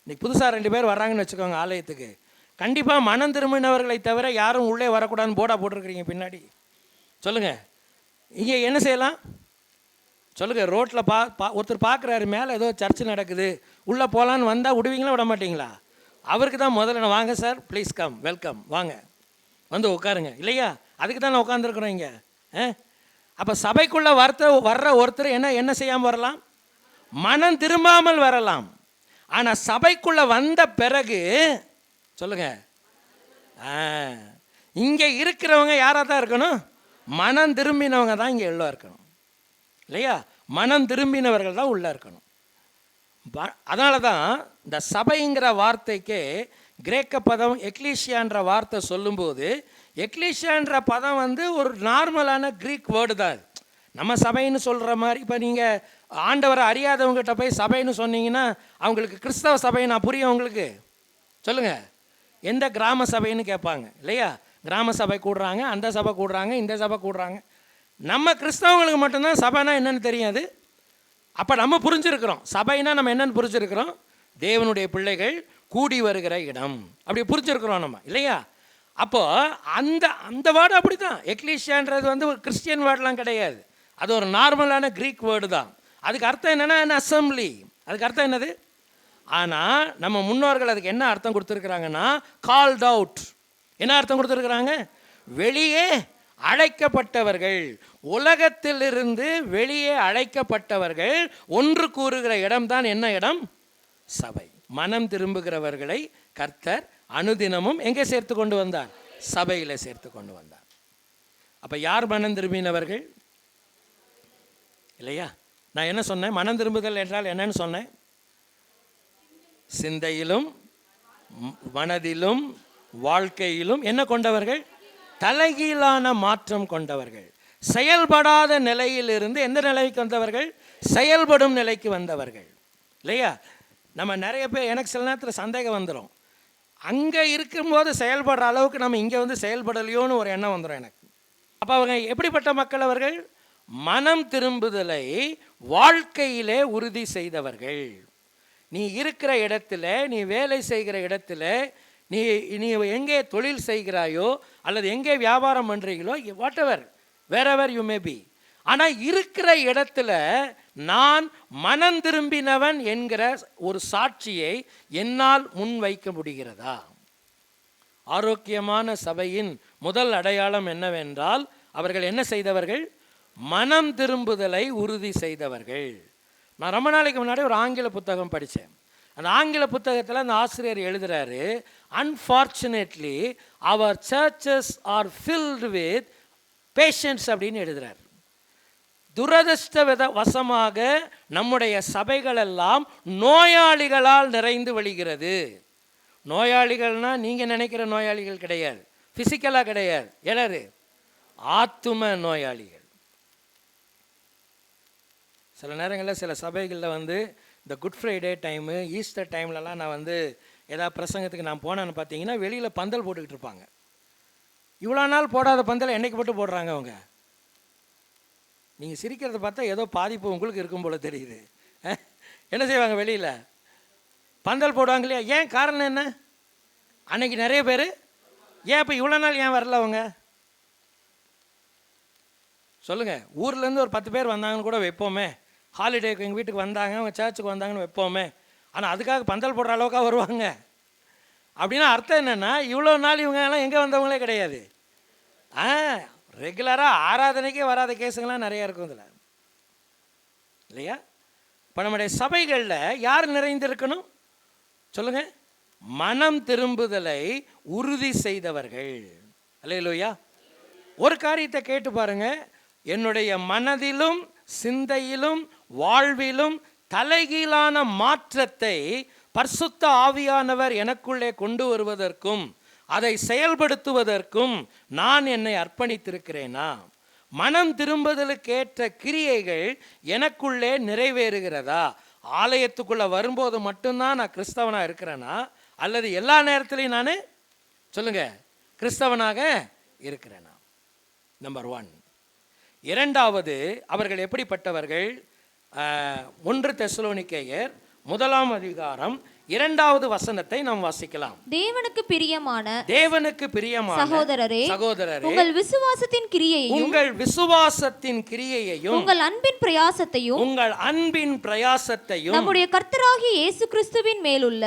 இன்னைக்கு புதுசாக 2 பேர் வர்றாங்கன்னு வச்சுக்கோங்க ஆலயத்துக்கு, கண்டிப்பாக மனம் திரும்பினவர்களை தவிர யாரும் உள்ளே வரக்கூடாதுன்னு போர்டாக போட்டிருக்கிறீங்க பின்னாடி. சொல்லுங்கள், இங்கே என்ன செய்யலாம் சொல்லுங்கள்? ரோட்டில் ஒருத்தர் பார்க்குறாரு, மேலே ஏதோ சர்ச்சு நடக்குது, உள்ளே போகலான்னு வந்தால் விடுவீங்களா விட மாட்டிங்களா? அவருக்கு தான் முதல்ல வாங்க சார், ப்ளீஸ் கம், வெல்கம், வாங்க வந்து உட்காருங்க, இல்லையா? அதுக்கு தான் நான் உட்காந்துருக்குறோம் இங்கே. அப்போ சபைக்குள்ளே வர்ற ஒருத்தர் என்ன செய்யாமல் வரலாம்? மனம் திரும்பாமல் வரலாம். ஆனால் சபைக்குள்ளே வந்த பிறகு சொல்லுங்கள், இங்கே இருக்கிறவங்க யாராக தான் இருக்கணும்? மனம் திரும்பினவங்க தான் இங்கே எல்லாம் இருக்கணும், இல்லையா? மனம் திரும்பினவர்கள் தான் உள்ளே இருக்கணும். அதனால தான் இந்த சபைங்கிற வார்த்தைக்கு கிரேக்க பதம் எக்லீஷியான்ற வார்த்தை சொல்லும்போது, எக்லீஷியான்ற பதம் வந்து ஒரு நார்மலான க்ரீக் வேர்டு தான். நம்ம சபைன்னு சொல்கிற மாதிரி, இப்போ நீங்கள் ஆண்டவரை அறியாதவங்ககிட்ட போய் சபைன்னு சொன்னீங்கன்னா அவங்களுக்கு கிறிஸ்தவ சபைன்னு புரியும் உங்களுக்கு? சொல்லுங்கள், எந்த கிராம சபைன்னு கேட்பாங்க, இல்லையா? கிராம சபை கூடுறாங்க, அந்த சபை கூடுறாங்க, இந்த சபை கூடுறாங்க. நம்ம கிறிஸ்தவங்களுக்கு மட்டும்தான் சபைனா என்னென்னு தெரியாது. அப்போ நம்ம புரிஞ்சுருக்கிறோம் சபைனா நம்ம என்னென்னு புரிஞ்சுருக்கிறோம், தேவனுடைய பிள்ளைகள் கூடி வருகிற இடம், அப்படி புரிஞ்சுருக்கிறோம் நம்ம, இல்லையா? அப்போது அந்த வேர்டு அப்படி தான். எக்லீஷியான்றது வந்து ஒரு கிறிஸ்டியன் வேர்டெலாம் கிடையாது, அது ஒரு நார்மலான க்ரீக் வேர்டு தான். அதுக்கு அர்த்தம் என்னென்னா அசம்பிளி, அதுக்கு அர்த்தம் என்னது? ஆனால் நம்ம முன்னோர்கள் அதுக்கு என்ன அர்த்தம் கொடுத்துருக்குறாங்கன்னா கால்ட் அவுட். என்ன அர்த்தம் கொடுத்துருக்குறாங்க? வெளியே அழைக்கப்பட்டவர்கள், உலகத்திலிருந்து வெளியே அழைக்கப்பட்டவர்கள் ஒன்று கூறுகிற இடம்தான் என்ன இடம்? சபை. மனம் திரும்புகிறவர்களை கர்த்தர் அனுதினமும் எங்கே சேர்த்து கொண்டு வந்தார்? சபையில் சேர்த்து கொண்டு வந்தார். அப்போ யார் மனம் திரும்பினவர்கள்? இல்லையா? நான் என்ன சொன்னேன்? மனம் திரும்புதல் என்றால் என்னன்னு சொன்னேன்? சிந்தையிலும் மனதிலும் வாழ்க்கையிலும் என்ன கொண்டவர்கள்? தலைகீழான மாற்றம் கொண்டவர்கள். செயல்படாத நிலையிலிருந்து எந்த நிலைக்கு வந்தவர்கள்? செயல்படும் நிலைக்கு வந்தவர்கள், இல்லையா? நம்ம நிறைய பேர், எனக்கு சில நேரத்தில் சந்தேகம் வந்துடும், அங்கே இருக்கும்போது செயல்படுற அளவுக்கு நம்ம இங்கே வந்து செயல்படலையோன்னு ஒரு எண்ணம் வந்துடும் எனக்கு. அப்போ அவங்க எப்படிப்பட்ட மக்கள்? அவர்கள் மனம் திரும்புதலை வாழ்க்கையிலே உறுதி செய்தவர்கள். நீ இருக்கிற இடத்துல, நீ வேலை செய்கிற இடத்துல, நீ எங்கே தொழில் செய்கிறாயோ அல்லது எங்கே வியாபாரம் பண்ணுறீங்களோ, whatever, wherever you may be, ஆனால் இருக்கிற இடத்துல நான் மனம் திரும்பினவன் என்கிற ஒரு சாட்சியை என்னால் முன்வைக்க முடிகிறதா? ஆரோக்கியமான சபையின் முதல் அடையாளம் என்னவென்றால், அவர்கள் என்ன செய்தவர்கள்? மனம் திரும்புதலை உறுதி செய்தவர்கள். நான் ரொம்ப நாளைக்கு முன்னாடி ஒரு ஆங்கில புத்தகம் படித்தேன். அந்த ஆங்கில புத்தகத்தில் அந்த ஆசிரியர் எழுதுகிறாரு, அன்ஃபார்ச்சுனேட்லி அவர் churches are filled with patients அப்படின்னு எழுதுகிறார். துரதிர்ஷ்டவசமாக நம்முடைய சபைகள் எல்லாம் நோயாளிகளால் நிறைந்து வழிகிறது. நோயாளிகள்னால் நீங்கள் நினைக்கிற நோயாளிகள் கிடையாது, ஃபிசிக்கலாக கிடையாது. எல்லாரு ஆத்தும நோயாளிகள். சில நேரங்களில் சில சபைகளில் வந்து இந்த குட் ஃப்ரைடே டைமு, ஈஸ்டர் டைம்லலாம் நான் வந்து ஏதாவது பிரசங்கத்துக்கு நான் போனேன்னு பார்த்தீங்கன்னா வெளியில் பந்தல் போட்டுக்கிட்டு இருப்பாங்க. இவ்வளோ நாள் போடாத பந்தல் என்றைக்கு போட்டு போடுறாங்க அவங்க? நீங்கள் சிரிக்கிறத பார்த்தா ஏதோ பாதிப்பு உங்களுக்கு இருக்கும் போல் தெரியுது. என்ன செய்வாங்க? வெளியில் பந்தல் போடுவாங்க இல்லையா? ஏன்? காரணம் என்ன? அன்னைக்கு நிறைய பேர் ஏன் இப்போ இவ்வளோ நாள் ஏன் வரல அவங்க? சொல்லுங்கள். ஊர்லேருந்து ஒரு 10 பேர் வந்தாங்கன்னு கூட வைப்போமே, ஹாலிடேக்கு எங்கள் வீட்டுக்கு வந்தாங்க, அவங்க சர்ச்சுக்கு வந்தாங்கன்னு வைப்போமே. ஆனால் அதுக்காக பந்தல் போடுற அளவுக்காக வருவாங்க? அப்படின்னா அர்த்தம் என்னென்னா, இவ்வளோ நாள் இவங்க எல்லாம் எங்கே வந்தவங்களே கிடையாது. ரெகுலராக ஆராதனைக்கே வராத கேஸுங்கள்லாம் நிறையா இருக்கும் இதில், இல்லையா? இப்போ நம்முடைய சபைகளில் யார் நிறைந்திருக்கணும்? சொல்லுங்கள். மனம் திரும்புதலை உறுதி செய்தவர்கள். அல்லேலூயா. ஒரு காரியத்தை கேட்டு பாருங்கள், என்னுடைய மனதிலும் சிந்தையிலும் வாழ்விலும் தலைகீழான மாற்றத்தை பரிசுத்த ஆவியானவர் எனக்குள்ளே கொண்டு வருவதற்கும் அதை செயல்படுத்துவதற்கும் நான் என்னை அர்ப்பணித்திருக்கிறேனா? மனம் திரும்புதலுக்கேற்ற கிரியைகள் எனக்குள்ளே நிறைவேறுகிறதா? ஆலயத்துக்குள்ளே வரும்போது மட்டும்தான் நான் கிறிஸ்தவனாக இருக்கிறேனா, அல்லது எல்லா நேரத்துலையும் நான் சொல்லுங்கள் கிறிஸ்தவனாக இருக்கிறேனா? நம்பர் 1. இரண்டாவது, அவர்கள் எப்படிப்பட்டவர்கள்? 1 தெசலோனிக்கேயர் 1ஆம் அதிகாரம் 2வது வசனத்தை நாம் வாசிக்கலாம். தேவனுக்கு பிரியமான சகோதரரே உங்கள் விசுவாசத்தின் கிரியையையும் உங்கள் அன்பின் பிரயாசத்தையும் நம்முடைய கர்த்தராகிய இயேசு கிறிஸ்துவின் மேலுள்ள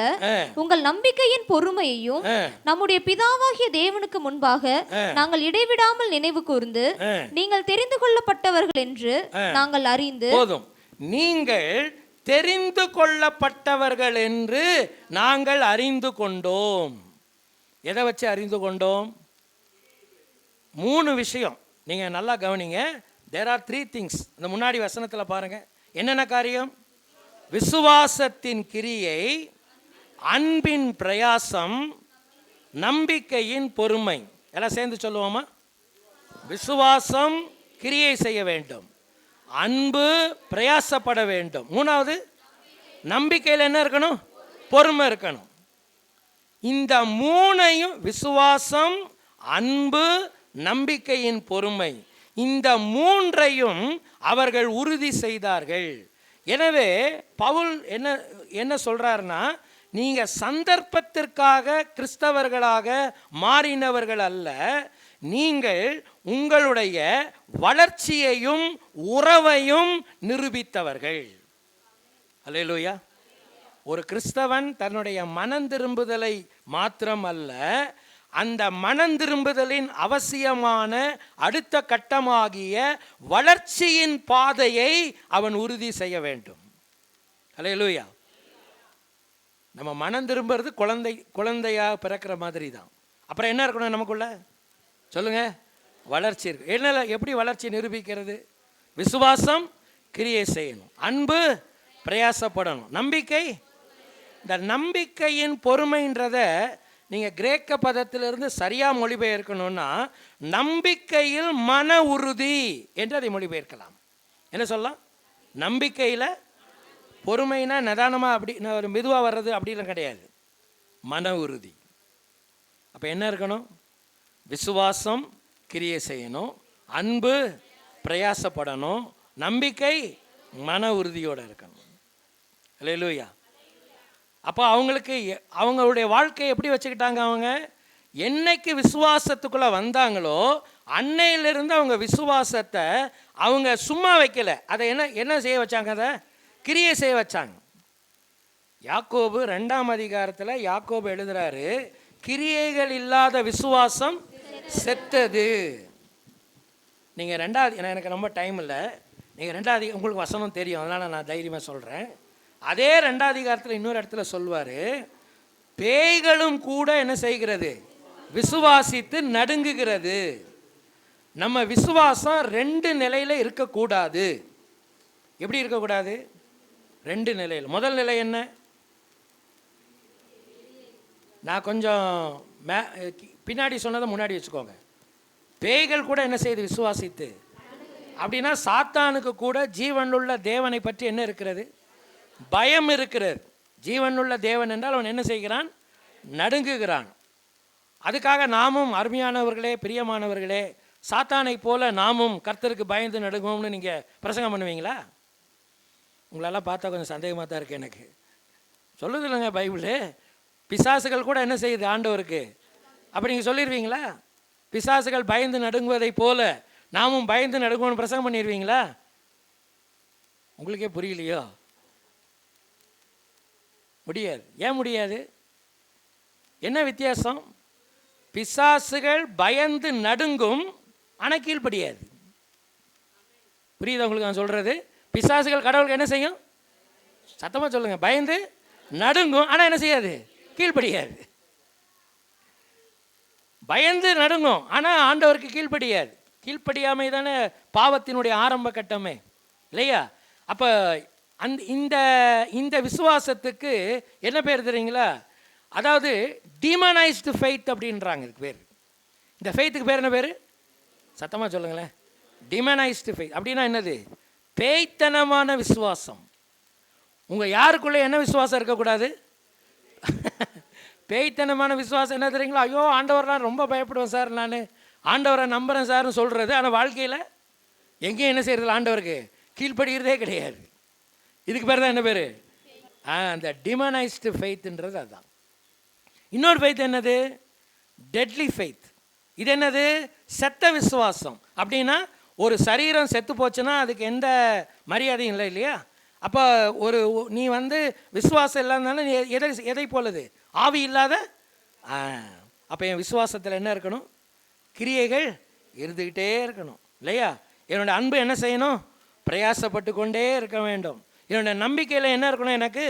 உங்கள் நம்பிக்கையின் பொறுமையையும் நம்முடைய பிதாவாகிய தேவனுக்கு முன்பாக நாங்கள் இடைவிடாமல் நினைவு கூர்ந்து நீங்கள் தெரிந்து கொள்ளப்பட்டவர்கள் என்று நாங்கள் அறிந்து. போதும். நீங்கள் தெரிந்து கொள்ளப்பட்டவர்கள் என்று நாங்கள் அறிந்து கொண்டோம். எதை வச்சு அறிந்து கொண்டோம்? 3 விஷயம். நீங்கள் நல்லா கவனிங்க. There are 3 things. இந்த முன்னாடி வசனத்தில் பாருங்க. என்னென்ன காரியம்? விசுவாசத்தின் கிரியை, அன்பின் பிரயாசம், நம்பிக்கையின் பொறுமை. எல்லாம் சேர்ந்து சொல்லுவோமா? விசுவாசம் கிரியை செய்ய வேண்டும், அன்பு பிரயாசப்பட வேண்டும், 3வது நம்பிக்கையில் என்ன இருக்கணும்? பொறுமை இருக்கணும். இந்த 3ஐயும், விசுவாசம், அன்பு, நம்பிக்கையின் பொறுமை, இந்த 3ஐயும் அவர்கள் உறுதி செய்தார்கள். எனவே பவுல் என்ன சொல்றாருன்னா, நீங்க சந்தர்ப்பத்திற்காக கிறிஸ்தவர்களாக மாறினவர்கள் அல்ல, நீங்கள் உங்களுடைய வளர்ச்சியையும் உறவையும் நிரூபித்தவர்கள். அல்லேலூயா. ஒரு கிறிஸ்தவன் தன்னுடைய மனம் திரும்புதலை மாத்திரம் அல்ல, அந்த மனம் திரும்புதலின் அவசியமான அடுத்த கட்டமாகிய வளர்ச்சியின் பாதையை அவன் உறுதி செய்ய வேண்டும். அல்லேலூயா. நம்ம மனம் திரும்புறது குழந்தையாக பிறக்கிற மாதிரி தான். அப்புறம் என்ன இருக்கணும் நமக்குள்ள? சொல்லுங்க. வளர்ச்சி இருக்கு. என்ன? எப்படி வளர்ச்சி நிரூபிக்கிறது? விசுவாசம் கிரியை செய்யணும், அன்பு பிரயாசப்படணும், நம்பிக்கை. இந்த நம்பிக்கையின் பொறுமைன்றத நீங்கள் கிரேக்க பதத்திலிருந்து சரியாக மொழிபெயர்க்கணும்னா, நம்பிக்கையில் மன உறுதி என்று அதை மொழிபெயர்க்கலாம். என்ன சொல்லலாம்? நம்பிக்கையில் பொறுமைனா நிதானமாக அப்படி ஒரு மெதுவாக வர்றது அப்படிலாம் கிடையாது, மன உறுதி. அப்போ என்ன இருக்கணும்? விசுவாசம் கிரியை செய்யணும், அன்பு பிரயாசப்படணும், நம்பிக்கை மன உறுதியோடு இருக்கணும். அல்லேலூயா. அப்போ அவங்களுடைய வாழ்க்கையை எப்படி வச்சுக்கிட்டாங்க? அவங்க என்னைக்கு விசுவாசத்துக்குள்ளே வந்தாங்களோ அன்னையிலிருந்து அவங்க விசுவாசத்தை அவங்க சும்மா வைக்கல, அதை என்ன செய்ய வச்சாங்க? அதை கிரியை செய்ய வச்சாங்க. யாக்கோபு 2ஆம் அதிகாரத்தில் யாக்கோபு எழுதுறாரு, கிரியைகள் இல்லாத விசுவாசம் செத்தது. நீங்கள் 2வது, எனக்கு ரொம்ப டைம் இல்லை, நீங்கள் 2வது உங்களுக்கு வசனம் தெரியும், அதனால் நான் தைரியமாக சொல்கிறேன். அதே 2ஆம் அதிகாரத்தில் இன்னொரு இடத்துல சொல்வார், பேய்களும் கூட என்ன செய்கிறது? விசுவாசித்து நடுங்குகிறது. நம்ம விசுவாசம் 2 நிலையில் இருக்கக்கூடாது. எப்படி இருக்கக்கூடாது? 2 நிலையில். முதல் நிலை என்ன? நான் கொஞ்சம் பின்னாடி சொன்னதை முன்னாடி வச்சுக்கோங்க. பேய்கள் கூட என்ன செய்யுது? விசுவாசித்து. அப்படின்னா சாத்தானுக்கு கூட ஜீவனுள்ள தேவனை பற்றி என்ன இருக்கிறது? பயம் இருக்கிறது. ஜீவனுள்ள தேவன் என்றால் அவன் என்ன செய்கிறான்? நடுங்குகிறான். அதுக்காக நாமும் அருமையானவர்களே, பிரியமானவர்களே, சாத்தானை போல நாமும் கர்த்தருக்கு பயந்து நடுங்குவோம்னு நீங்கள் பிரசங்கம் பண்ணுவீங்களா? உங்களெல்லாம் பார்த்தா கொஞ்சம் சந்தேகமாக தான் இருக்குது எனக்கு. சொல்லுது இல்லைங்க பைபிளு, பிசாசுகள் கூட என்ன செய்யுது ஆண்டவருக்கு? அப்படி நீங்கள் சொல்லிடுவீங்களா? பிசாசுகள் பயந்து நடுங்குவதை போல நாமும் பயந்து நடுங்குவோம்னு பிரசங்கம் பண்ணிடுவீங்களா? உங்களுக்கே புரியலையோ? முடியாது. ஏன் முடியாது? என்ன வித்தியாசம்? பிசாசுகள் பயந்து நடுங்கும், ஆனால் கீழ்ப்படியாது. புரியுதா உங்களுக்கு நான் சொல்கிறது? பிசாசுகள் கடவுளுக்கு என்ன செய்யும்? சத்தமாக சொல்லுங்கள். பயந்து நடுங்கும், ஆனால் என்ன செய்யாது? கீழ்ப்படியாது. பயந்து நடுங்கும், ஆனால் ஆண்டவருக்கு கீழ்ப்படியாது. கீழ்ப்படியாமை தானே பாவத்தினுடைய ஆரம்ப கட்டமே, இல்லையா? அப்போ இந்த விசுவாசத்துக்கு என்ன பேர் தெரியுங்களா? அதாவது டீமனைஸ்டு ஃபெய்த் அப்படின்றாங்க இதுக்கு பேர். இந்த ஃபெய்த்துக்கு பேர் என்ன பேர்? சத்தமாக சொல்லுங்களேன். டீமனைஸ்டு ஃபெய்த் அப்படின்னா என்னது? பேய்த்தனமான விசுவாசம். உங்கள் யாருக்குள்ளே என்ன விசுவாசம் இருக்கக்கூடாது? பேய்த்தனமான விசுவாசம் என்ன தெரியுங்களா? ஐயோ ஆண்டவரெலாம் ரொம்ப பயப்படுவேன் சார், நான் ஆண்டவரை நம்புகிறேன் சார்னு சொல்கிறது, ஆனால் வாழ்க்கையில் எங்கேயும் என்ன செய்கிறது? ஆண்டவருக்கு கீழ்ப்படுகிறதே கிடையாது. இதுக்கு பேர் தான் என்ன பேர்? அந்த டிமனைஸ்டு ஃபெய்த்ன்றது அதுதான். இன்னொரு ஃபெய்த் என்னது? Deadly faith. இது என்னது? செத்த விசுவாசம். அப்படின்னா ஒரு சரீரம் செத்து போச்சுன்னா அதுக்கு எந்த மரியாதையும் இல்லை இல்லையா? அப்போ நீ விசுவாசம் இல்லாதனால நீ எதை போலது? ஆவி இல்லாத. அப்போ என் விசுவாசத்தில் என்ன இருக்கணும்? கிரியைகள் இருந்துக்கிட்டே இருக்கணும் இல்லையா? என்னோடய அன்பு என்ன செய்யணும்? பிரயாசப்பட்டு கொண்டே இருக்க வேண்டும். என்னோடய நம்பிக்கையில் என்ன இருக்கணும்? எனக்கு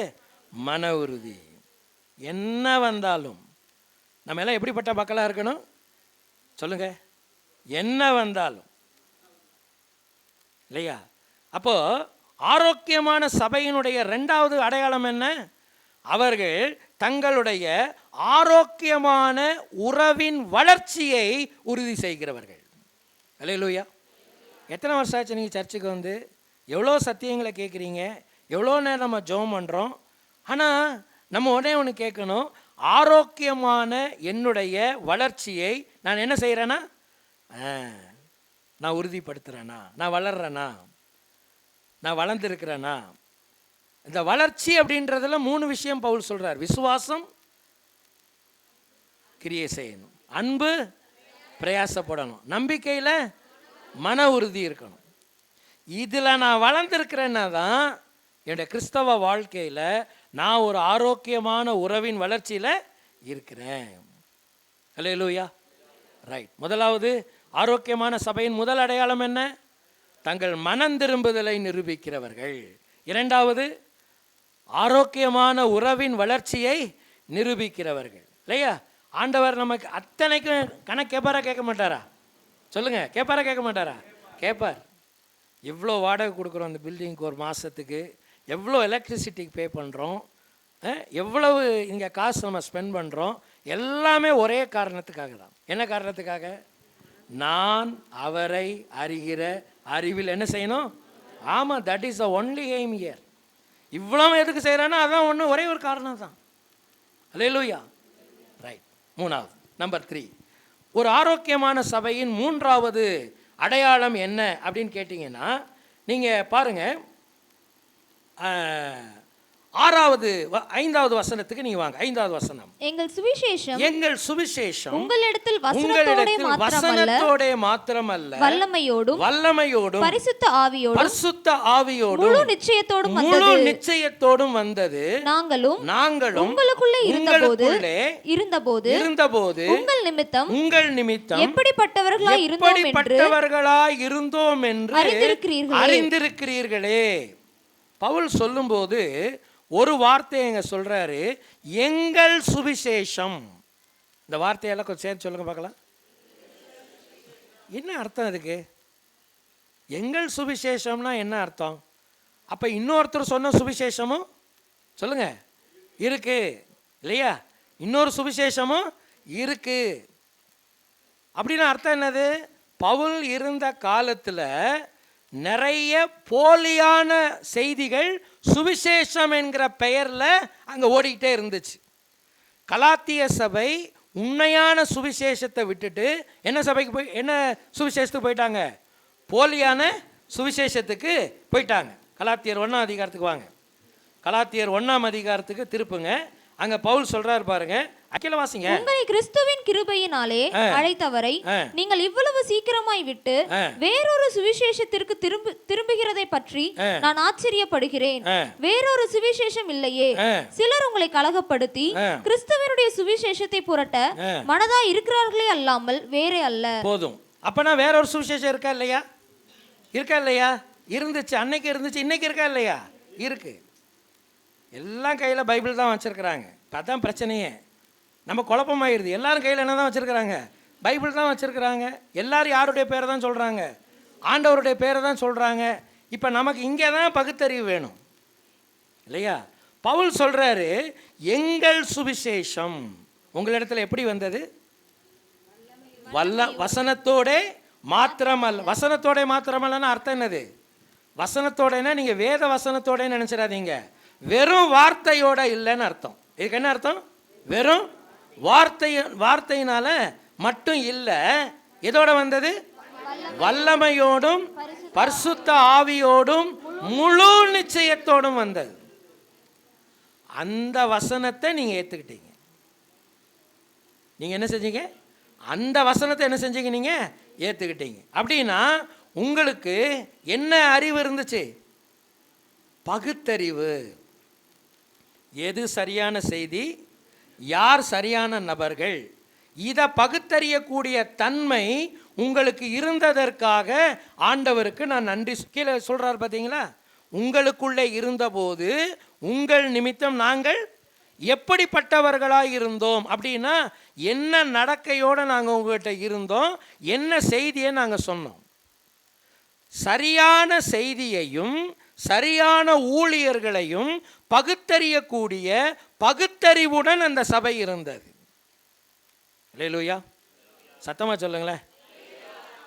மன உறுதி. என்ன வந்தாலும் நம்ம எல்லாம் எப்படிப்பட்ட மக்களாக இருக்கணும் சொல்லுங்க? என்ன வந்தாலும் இல்லையா? அப்போ ஆரோக்கியமான சபையினுடைய 2வது அடையாளம் என்ன? அவர்கள் தங்களுடைய ஆரோக்கியமான உறவின் வளர்ச்சியை உறுதி செய்கிறவர்கள். அல்லேலூயா. எத்தனை வருஷம் ஆச்சு நீங்கள் சர்ச்சுக்கு எவ்வளோ சத்தியங்களை கேட்குறீங்க, எவ்வளோ நேரம் நம்ம ஜெபம் பண்ணுறோம். ஆனால் நம்ம உடனே ஒன்று கேட்கணும், ஆரோக்கியமான என்னுடைய வளர்ச்சியை நான் என்ன செய்கிறேன்னா, நான் உறுதிப்படுத்துகிறேனா, நான் வளர்றேனா, நான் வளர்ந்துருக்கிறேனா? இந்த வளர்ச்சி அப்படின்றதுல 3 விஷயம் பவுல் சொல்கிறார். விசுவாசம் கிரியை செய்யணும், அன்பு பிரயாசப்படணும், நம்பிக்கையில் மன உறுதி இருக்கணும். இதில் நான் வளர்ந்துருக்கிறேன்னா தான் என்னுடைய கிறிஸ்தவ வாழ்க்கையில் நான் ஒரு ஆரோக்கியமான உறவின் வளர்ச்சியில் இருக்கிறேன். அல்லேலூயா. ரைட். முதலாவது ஆரோக்கியமான சபையின் முதல் அடையாளம் என்ன? தங்கள் மனம் திரும்புதலை நிரூபிக்கிறவர்கள். 2வது ஆரோக்கியமான உறவின் வளர்ச்சியை நிரூபிக்கிறவர்கள் இல்லையா? ஆண்டவர் நமக்கு அத்தனைக்கும் கணக்கு கேட்பாரா கேட்க மாட்டாரா? சொல்லுங்க, கேட்பாரா கேட்க மாட்டாரா? கேட்பார். எவ்வளோ வாடகை கொடுக்குறோம் அந்த பில்டிங்க்கு ஒரு மாதத்துக்கு, எவ்வளோ எலக்ட்ரிசிட்டிக்கு பே பண்ணுறோம், எவ்வளவு இங்கே காசு நம்ம ஸ்பெண்ட் பண்ணுறோம், எல்லாமே ஒரே காரணத்துக்காக தான். என்ன காரணத்துக்காக? நான் அவரை அறிகிற அறிவில் என்ன செய்யணும்? ஆமாம், that is the only aim here. இவ்வளோ எதுக்கு செய்கிறான்னா அதான் ஒரே ஒரு காரணம் தான். அல்லேலூயா. ரைட். 3வது, நம்பர் 3, ஒரு ஆரோக்கியமான சபையின் 3வது அடையாளம் என்ன அப்படின்னு கேட்டிங்கன்னா, நீங்கள் பாருங்கள், 5வது வசனத்துக்கு நீங்க வாங்க. 5வது வசனம். எங்கள் சுவிசேஷம் உங்களிடத்தில் வசனத்தோட மாத்திரமல்ல வல்லமையோடும் பரிசுத்த ஆவியோடும் முழு நிச்சயத்தோடும் வந்தது. நாங்களும் உங்களுக்குள்ளே இருந்தபோது உங்கள் நிமித்தம் எப்படிப்பட்டவர்களாய் இருந்தோம் என்று அறிந்திருக்கிறீர்களே. பவுல் சொல்லும்போது ஒரு வார்த்தையை எங்க சொல்றாரு, எங்கள் சுவிசேஷம். இந்த வார்த்தையெல்லாம் கொஞ்சம் சேர்த்து சொல்லுங்க பார்க்கலாம். என்ன அர்த்தம் அதுக்கு? எங்கள் சுவிசேஷம்னா என்ன அர்த்தம்? அப்ப இன்னொருத்தர் சொன்ன சுவிசேஷமும் சொல்லுங்க இருக்கு இல்லையா? இன்னொரு சுவிசேஷமும் இருக்கு. அப்படின்னு அர்த்தம் என்னது? பவுல் இருந்த காலத்துல நிறைய போலியான செய்திகள் சுவிசேஷம் என்கிற பெயர்ல அங்க ஓடிக்கிட்டே இருந்துச்சு. கலாத்திய சபை உண்மையான சுவிசேஷத்தை விட்டுட்டு என்ன சுவிசேஷத்துக்கு போயிட்டாங்க? போலியான சுவிசேஷத்துக்கு போயிட்டாங்க. கலாத்தியர் 1ஆம் அதிகாரத்துக்கு வாங்க. கலாத்தியர் 1ஆம் அதிகாரத்துக்கு திருப்புங்க. அங்க பவுல் சொல்றாரு பாருங்க, அக்கில வாசிங்க. உங்களை கிறிஸ்துவின் கிருபையினாலே அழைத்தவரை நீங்கள் இவ்வளவு சீக்கிரமாய் விட்டு வேறொரு சுவிசேஷத்திற்கு திரும்புகிறதை பற்றி நான் ஆச்சரியப்படுகிறேன். வேறொரு சுவிசேஷம் இல்லையே. சிலர் உங்களை கலகப்படுத்தி கிறிஸ்துவனுடைய சுவிசேஷத்தை புரட்ட மனதா இருக்கிறார்களே அல்லாமல் வேறே அல்ல. போதும். அப்பனா வேறொரு சுவிசேஷம் இருக்கா இல்லையா? இருக்கா இல்லையா? இருந்துச்சு, அன்னைக்கு இருந்துச்சு, இன்னைக்கு இருக்கா இல்லையா? இருக்கு. எல்லாம் கையில் பைபிள் தான் வச்சுருக்கிறாங்க. அதான் பிரச்சனையே. நம்ம குழப்பமாயிருது. எல்லாரும் கையில் என்ன தான் வச்சுருக்கிறாங்க? பைபிள் தான் வச்சுருக்கிறாங்க. எல்லாரும் யாருடைய பேரை தான் சொல்கிறாங்க? ஆண்டவருடைய பேரை தான் சொல்கிறாங்க. இப்போ நமக்கு இங்கே தான் பகுத்தறிவு வேணும் இல்லையா? பவுல் சொல்கிறாரு, எங்கள் சுவிசேஷம் உங்களிடத்தில் எப்படி வந்தது? வசனத்தோட மாத்திரமல்ல. வசனத்தோட மாத்திரமல்லன்னா அர்த்தம் என்னது? வசனத்தோடனா நீங்கள் வேத வசனத்தோட நினச்சிடாதீங்க. வெறும் வார்த்தையோட இல்லைன்னு அர்த்தம். இதுக்கு என்ன அர்த்தம்? வெறும் வார்த்தையினால மட்டும் இல்லை. எதோட வந்தது? வல்லமையோடும் பரிசுத்த ஆவியோடும் முழு நிச்சயத்தோடும் வந்தது. அந்த வசனத்தை நீங்க ஏத்துக்கிட்டீங்க. நீங்க என்ன செஞ்சீங்க? அந்த வசனத்தை என்ன செஞ்சீங்க? நீங்க ஏத்துக்கிட்டீங்க. அப்படின்னா உங்களுக்கு என்ன அறிவு இருந்துச்சு? பகுத்தறிவு. எது சரியான செய்தி, யார் சரியான நபர்கள், இதை பகுத்தறியக்கூடிய தன்மை உங்களுக்கு இருந்ததற்காக ஆண்டவருக்கு நான் நன்றி. கீழே சொல்றார் பார்த்தீங்களா, உங்களுக்குள்ளே இருந்தபோது உங்கள் நிமித்தம் நாங்கள் எப்படிப்பட்டவர்களாக இருந்தோம். அப்படின்னா என்ன நடக்கையோடு நாங்கள் உங்கள்கிட்ட இருந்தோம், என்ன செய்தியை நாங்கள் சொன்னோம். சரியான செய்தியையும் சரியான ஊழியர்களையும் பகுத்தறியக்கூடிய பகுத்தறிவுடன் அந்த சபை இருந்தது. அல்லேலூயா, சத்தமாக சொல்லுங்களேன்.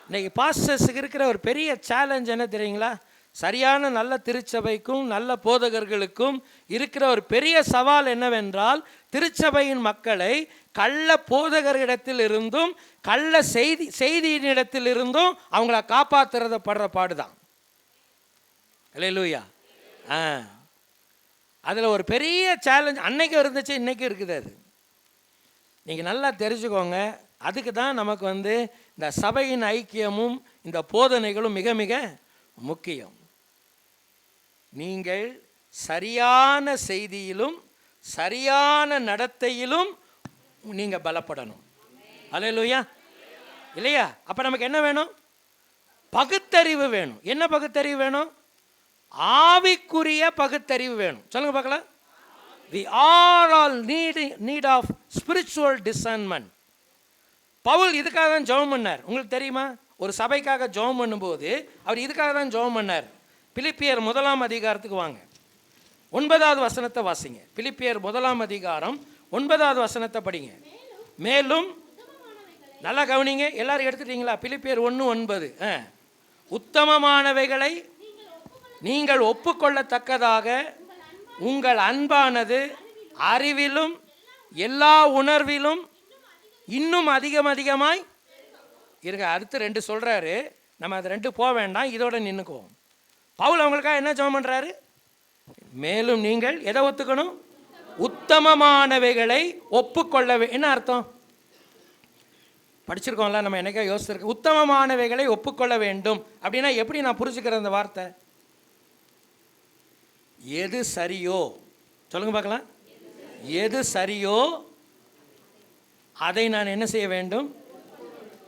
இன்னைக்கு பாஸ்டர்ஸுக்கு இருக்கிற ஒரு பெரிய சேலஞ்ச் என்ன தெரியுங்களா? சரியான நல்ல திருச்சபைக்கும் நல்ல போதகர்களுக்கும் இருக்கிற ஒரு பெரிய சவால் என்னவென்றால், திருச்சபையின் மக்களை கள்ள போதகரிடத்தில் இருந்தும் கள்ள செய்தியினிடத்தில் இருந்தும் அவங்கள காப்பாற்றுறத படுற பாடுதான். அல்லேலூயா. அதில் ஒரு பெரிய சேலஞ்ச் அன்னைக்கு இருந்துச்சு, இன்னைக்கு இருக்குது. அது நீங்கள் நல்லா தெரிஞ்சுக்கோங்க. அதுக்கு தான் நமக்கு இந்த சபையின் ஐக்கியமும் இந்த போதனைகளும் மிக மிக முக்கியம். நீங்கள் சரியான செய்தியிலும் சரியான நடத்தையிலும் நீங்கள் பலப்படணும். அல்லேலூயா, இல்லையா? அப்போ நமக்கு என்ன வேணும்? பகுத்தறிவு வேணும். என்ன பகுத்தறிவு வேணும்? ஆவிக்குரிய பகுத்தறிவு வேணும். சொல்லுங்க பார்க்கலாம். We are all need of spiritual discernment. Pavul இதுக்காக தான் ஜெபம் பண்ணார். உங்களுக்கு தெரியுமா? ஒரு சபைக்காக ஜெபம் பண்ணும்போது அவர் இதுக்காக தான் ஜெபம் பண்ணார். பிலிப்பியர் 1ஆம் அதிகாரத்துக்கு வாங்க, 9வது வசனத்தை வாசிங்க. பிலிப்பியர் 1ஆம் அதிகாரம் 9வது வசனத்தை படிங்க. மேலும் நல்லா கவனிங்க, எல்லாரும் எடுத்துட்டீங்களா? பிலிப்பியர் 1:9. உத்தமமானவைகளை நீங்கள் ஒப்புக்கொள்ளத்தக்கதாக உங்கள் அன்பானது அறிவிலும் எல்லா உணர்விலும் இன்னும் அதிகமாய் இருக்க. அடுத்து 2 சொல்றாரு, நம்ம அது 2 போக வேண்டாம், இதோட நின்றுக்குவோம். பவுல் அவங்களுக்காக என்ன ஜெபம் பண்றாரு? மேலும் நீங்கள் எதை ஒத்துக்கணும்? உத்தமமானவைகளை ஒப்புக்கொள்ள. என்ன அர்த்தம்? படிச்சிருக்கோம்ல, நம்ம என்னைக்கா யோசிச்சிருக்கோம். உத்தமமானவைகளை ஒப்புக்கொள்ள வேண்டும் அப்படின்னா எப்படி நான் புரிஞ்சுக்கிறேன் அந்த வார்த்தை? எது சரியோ சொல்லுங்க பார்க்கலாம். எது சரியோ அதை நான் என்ன செய்ய வேண்டும்?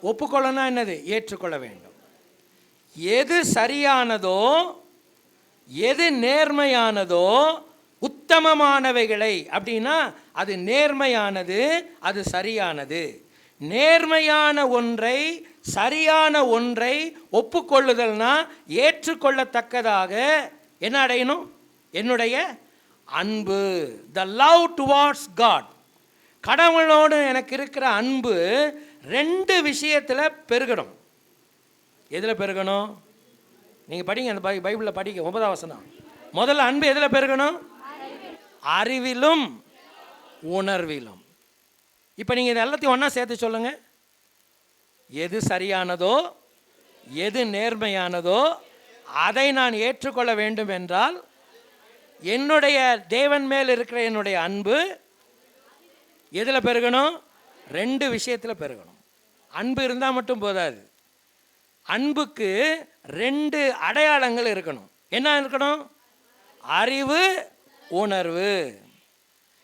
ஒப்புக்கொள்ளனா என்னது? ஏற்றுக்கொள்ள வேண்டும். எது சரியானதோ, எது நேர்மையானதோ, உத்தமமானவைகளை அப்படின்னா அது நேர்மையானது, அது சரியானது. நேர்மையான ஒன்றை சரியான ஒன்றை ஒப்புக்கொள்ளுதல்னா ஏற்றுக்கொள்ளத்தக்கதாக என்ன அடையணும்? என்னுடைய அன்பு, த லவ் டுவார்ட்ஸ் காட். கடவுளோடு எனக்கு இருக்கிற அன்பு 2 விஷயத்தில் பெருகணும். எதில் பெருகணும்? நீங்கள் படிங்க, அந்த பைபிளில் படிக்க 9ஆம் வசனம். முதல்ல அன்பு எதில் பெருகணும்? அறிவிலும் உணர்விலும். இப்போ நீங்கள் இது எல்லாத்தையும் ஒன்றா சேர்த்து சொல்லுங்க. எது சரியானதோ, எது நேர்மையானதோ அதை நான் ஏற்றுக்கொள்ள வேண்டும் என்றால் என்னுடைய தேவன் மேல் இருக்கிற என்னுடைய அன்பு எதில் பெருகணும்? 2 விஷயத்தில் பெருகணும். அன்பு இருந்தால் மட்டும் போதாது. அன்புக்கு 2 அடையாளங்கள் இருக்கணும். என்ன இருக்கணும்? அறிவு, உணர்வு.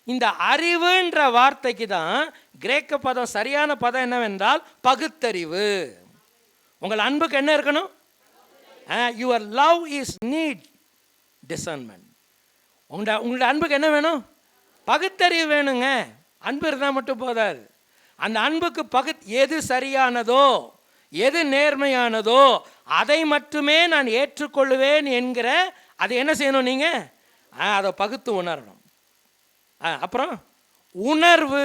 இந்த அறிவுன்ற வார்த்தைக்கு தான் கிரேக்க பதம், சரியான பதம் என்னவென்றால் பகுத்தறிவு. உங்கள் அன்புக்கு என்ன இருக்கணும்? Your love is need discernment. உங்களோட அன்புக்கு என்ன வேணும்? பகுத்தறிவு வேணுங்க. அன்பு இருந்தால் மட்டும் போதாது. அந்த அன்புக்கு எது சரியானதோ, எது நேர்மையானதோ அதை மட்டுமே நான் ஏற்றுக்கொள்வேன் என்கிற அதை என்ன செய்யணும்? நீங்கள் அதை பகுத்து உணரணும். அப்புறம் உணர்வு.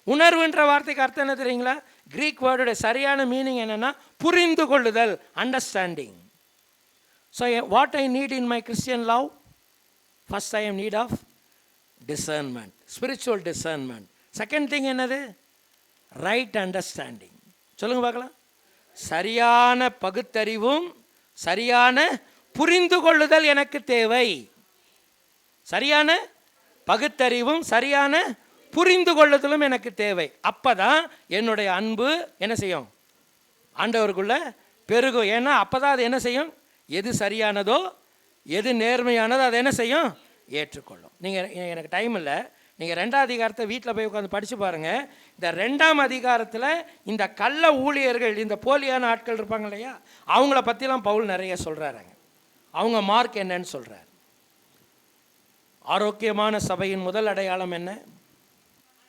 உணர்வுன்ற வார்த்தைக்கு அர்த்தம் என்ன தெரியுங்களா? கிரீக் வேர்டோட சரியான மீனிங் என்னென்னா புரிந்து கொள்ளுதல், understanding. So what I need in my Christian love? First I am need of discernment, spiritual discernment. Second thing என்னது? Right understanding. சொல்லுங்க பார்க்கலாம். சரியான பகுத்தறிவும் சரியான புரிந்து கொள்ளுதல் எனக்கு தேவை. சரியான பகுத்தறிவும் சரியான புரிந்து கொள்ளுதலும் எனக்கு தேவை. அப்பதான் என்னுடைய அன்பு என்ன செய்யும்? ஆண்டவருக்குள்ள பெருகும். ஏன்னா அப்பதான் அது என்ன செய்யும்? எது சரியானதோ எது நேர்மையானதோ அதை என்ன செய்யும்? ஏற்றுக்கொள்ளும். நீங்கள் எனக்கு டைம் இல்லை, நீங்கள் 2ஆம் அதிகாரத்தை வீட்டில் போய் உட்காந்து படித்து பாருங்கள். இந்த 2ஆம் அதிகாரத்தில் இந்த கள்ள ஊழியர்கள், இந்த போலியான ஆட்கள் இருப்பாங்க இல்லையா, அவங்கள பற்றிலாம் பவுல் நிறைய சொல்கிறாருங்க. அவங்க மார்க் என்னன்னு சொல்கிறார். ஆரோக்கியமான சபையின் முதல் அடையாளம் என்ன?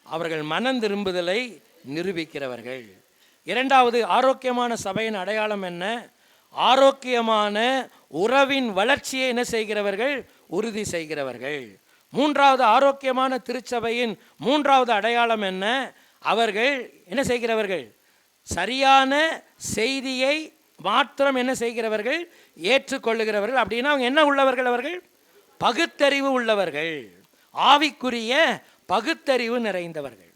அவர்கள் மனம் திரும்புதலை நிரூபிக்கிறவர்கள். 2வது ஆரோக்கியமான சபையின் அடையாளம் என்ன? ஆரோக்கியமான உறவின் வளர்ச்சியை என்ன செய்கிறவர்கள்? உறுதி செய்கிறவர்கள். 3வது ஆரோக்கியமான திருச்சபையின் 3வது அடையாளம் என்ன? அவர்கள் என்ன செய்கிறவர்கள்? சரியான செய்தியை மாத்திரம் என்ன செய்கிறவர்கள்? ஏற்றுக்கொள்ளுகிறவர்கள். அப்படின்னா அவங்க என்ன உள்ளவர்கள்? அவர்கள் பகுத்தறிவு உள்ளவர்கள், ஆவிக்குரிய பகுத்தறிவு நிறைந்தவர்கள்.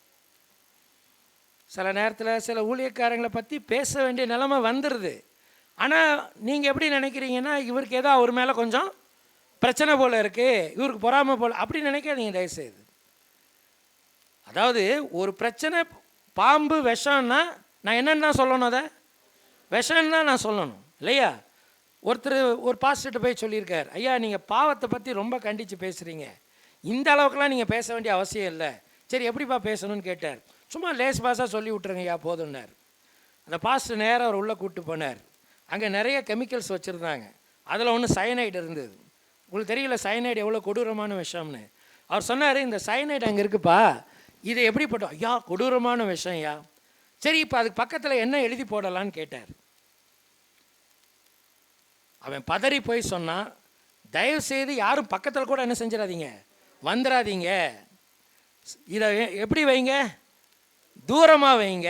சில நேரத்தில் சில ஊழியக்காரங்களை பற்றி பேச வேண்டிய நிலைமை வந்துடுது. ஆனால் நீங்கள் எப்படி நினைக்கிறீங்கன்னா, இவருக்கு ஏதோ அவர் மேலே கொஞ்சம் பிரச்சனை போல் இருக்குது, இவருக்கு பொறாமை போல், அப்படி நினைக்காதீங்க தயவுசெய்து. அதாவது ஒரு பிரச்சனை, பாம்பு விஷம்னா நான் என்னென்னு தான் சொல்லணும்? அதை விஷம்னா நான் சொல்லணும் இல்லையா? ஒருத்தர் ஒரு பாஸ்டர்கிட்ட போய் சொல்லியிருக்கார், ஐயா நீங்கள் பாவத்தை பற்றி ரொம்ப கண்டித்து பேசுகிறீங்க, இந்த அளவுக்குலாம் நீங்கள் பேச வேண்டிய அவசியம் இல்லை. சரி எப்படிப்பா பேசணும்னு கேட்டார். சும்மா லேஸ் பாஸாக சொல்லி விட்டுருங்க ஐயா போதும்னார். அந்த பாஸ்டர் நேராக அவர் உள்ளே கூப்பிட்டு போனார். அங்கே நிறைய கெமிக்கல்ஸ் வச்சுருந்தாங்க. அதில் ஒன்று சயனைடு இருந்தது. உங்களுக்கு தெரியல சயனைடு எவ்வளோ கொடூரமான விஷயம்னு. அவர் சொன்னார், இந்த சயனைடு அங்கே இருக்குப்பா, இதை எப்படி போட்டோம்? ஐயா கொடூரமான விஷயம் ஐயா. சரி இப்போ அதுக்கு பக்கத்தில் என்ன எழுதி போடலான்னு கேட்டார். அவன் பதறி போய் சொன்னான், தயவுசெய்து யாரும் பக்கத்தில் கூட என்ன செஞ்சிடாதீங்க, வந்துடாதீங்க. இதை எப்படி வைங்க? தூரமாக வைங்க.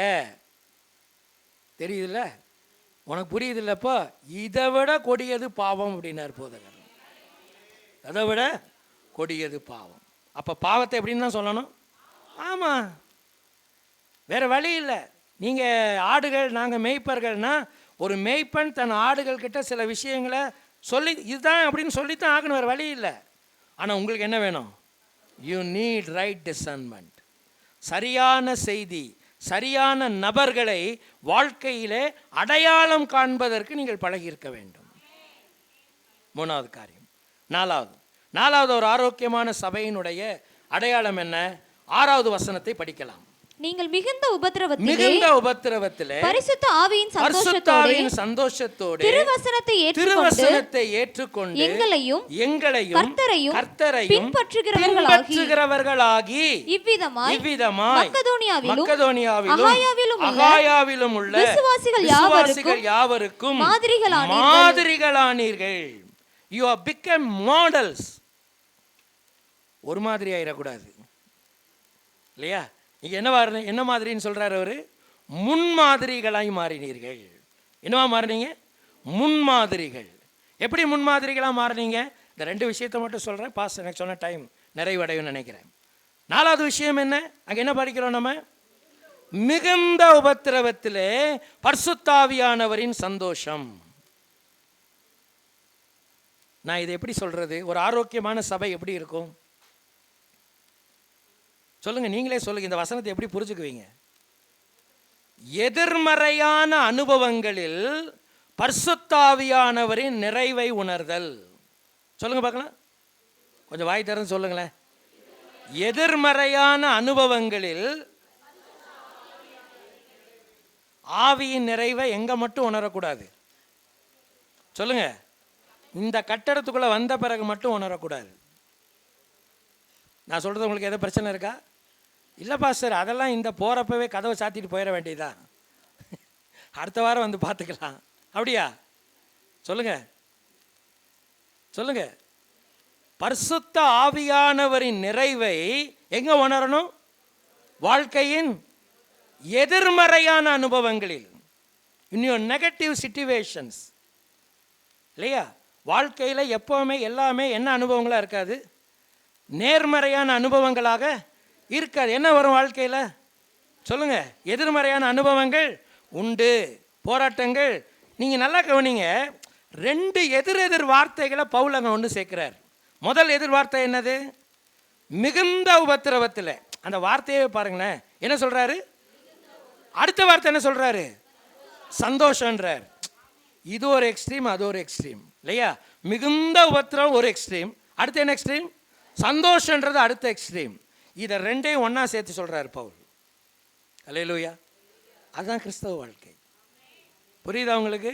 தெரியுதுல்ல? உனக்கு புரியுதில்லப்போ? இதை விட கொடியது பாவம் அப்படின்னார் போதகர். அதை விட கொடியது பாவம். அப்போ பாவத்தை எப்படின்னு தான் சொல்லணும்? ஆமாம், வேறு வழி இல்லை. நீங்கள் ஆடுகள், நாங்கள் மேய்ப்பர்கள்னா, ஒரு மேய்ப்பன் தன் ஆடுகள் கிட்ட சில விஷயங்களை சொல்லி இதுதான் அப்படின்னு சொல்லித்தான் ஆகணும், வேறு வழி இல்லை. ஆனால் உங்களுக்கு என்ன வேணும்? You need right discernment. சரியான செய்தி, சரியான நபர்களை வாழ்க்கையிலே அடையாளம் காண்பதற்கு நீங்கள் பழகியிருக்க வேண்டும். 3வது காரியம். 4வது ஒரு ஆரோக்கியமான சபையினுடைய அடையாளம் என்ன? 6வது வசனத்தை படிக்கலாம். நீங்கள் மிகுந்த உபத்திரவத்திலே பரிசுத்த ஆவியின் சந்தோஷத்தோடு திருவசனத்தை ஏற்றுக்கொண்டு எங்களையும் கர்த்தரையும் பின்பற்றுகிறவர்களாகி இவ்விதமாய் மக்கதோனியாவிலும் அகாயாவிலும் உள்ள விசுவாசிகள் யாவருக்கும் மாதிரிகளானீர்கள். You have become models. ஒரு மாதிரி ஆயிடக்கூடாது இல்லையா? நீங்கள் என்ன மாதிரின்னு சொல்கிறார் அவர்? முன்மாதிரிகளாய் மாறினீர்கள். என்னவா மாறினீங்க? முன்மாதிரிகள். எப்படி முன்மாதிரிகளாக மாறினீங்க? இந்த 2 விஷயத்தை மட்டும் சொல்கிறேன். பாஸ் எனக்கு சொன்ன டைம் நிறைவடையும் நினைக்கிறேன். 4வது விஷயம் என்ன? அங்கே என்ன படிக்கிறோம் நம்ம? மிகுந்த உபத்திரவத்திலே பரிசுத்தாவியானவரின் சந்தோஷம். நான் இதை எப்படி சொல்கிறது? ஒரு ஆரோக்கியமான சபை எப்படி இருக்கும் சொல்லுங்க, நீங்களே சொல்லுங்க. இந்த வசனத்தை எப்படி புரிஞ்சுக்குவீங்க? எதிர்மறையான அனுபவங்களில் பரிசுத்தாவியானவரின் நிறைவை உணர்தல். சொல்லுங்க பார்க்கலாம், கொஞ்சம் வாய் திறந்து சொல்லுங்களேன். எதிர்மறையான அனுபவங்களில் ஆவியின் நிறைவை எங்க மட்டும் உணரக்கூடாது? சொல்லுங்க. இந்த கட்டடத்துக்குள்ள வந்த பிறகு மட்டும் உணரக்கூடாது. நான் சொல்றது உங்களுக்கு எதாவது பிரச்சனை இருக்கா? இல்லைப்பா சார், அதெல்லாம் இந்த போகிறப்பவே கதவை சாத்திட்டு போயிட வேண்டியதா, அடுத்த வாரம் வந்து பார்த்துக்கலாம், அப்படியா? சொல்லுங்க சொல்லுங்க. பரிசுத்த ஆவியானவரின் நிறைவை எங்க உணரணும்? வாழ்க்கையின் எதிர்மறையான அனுபவங்களில், இன் யுவர் நெகட்டிவ் சிச்சுவேஷன்ஸ் இல்லையா? வாழ்க்கையில் எப்போவுமே எல்லாமே என்ன அனுபவங்களாக இருக்காது, நேர்மறையான அனுபவங்களாக இருக்காது. என்ன வரும் வாழ்க்கையில்? சொல்லுங்க. எதிர்மறையான அனுபவங்கள் உண்டு, போராட்டங்கள். நீங்கள் நல்லா கவனிங்க. 2 எதிர் வார்த்தைகளை பவுல் அங்கே ஒன்று சேர்க்கிறார். முதல் எதிர் வார்த்தை என்னது? மிகுந்த உபத்திரவத்தில். அந்த வார்த்தையே பாருங்களேன், என்ன சொல்றாரு? அடுத்த வார்த்தை என்ன சொல்றாரு? சந்தோஷன்றார். இது ஒரு எக்ஸ்ட்ரீம், அது ஒரு எக்ஸ்ட்ரீம் இல்லையா? மிகுந்த உபத்திரம் ஒரு எக்ஸ்ட்ரீம், அடுத்த என்ன எக்ஸ்ட்ரீம்? சந்தோஷன்றது அடுத்த எக்ஸ்ட்ரீம். இதை 2ஐயும் ஒன்றா சேர்த்து சொல்கிறார் பவுல். அல்லேலூயா. அதுதான் கிறிஸ்தவ வாழ்க்கை. புரியுதா உங்களுக்கு?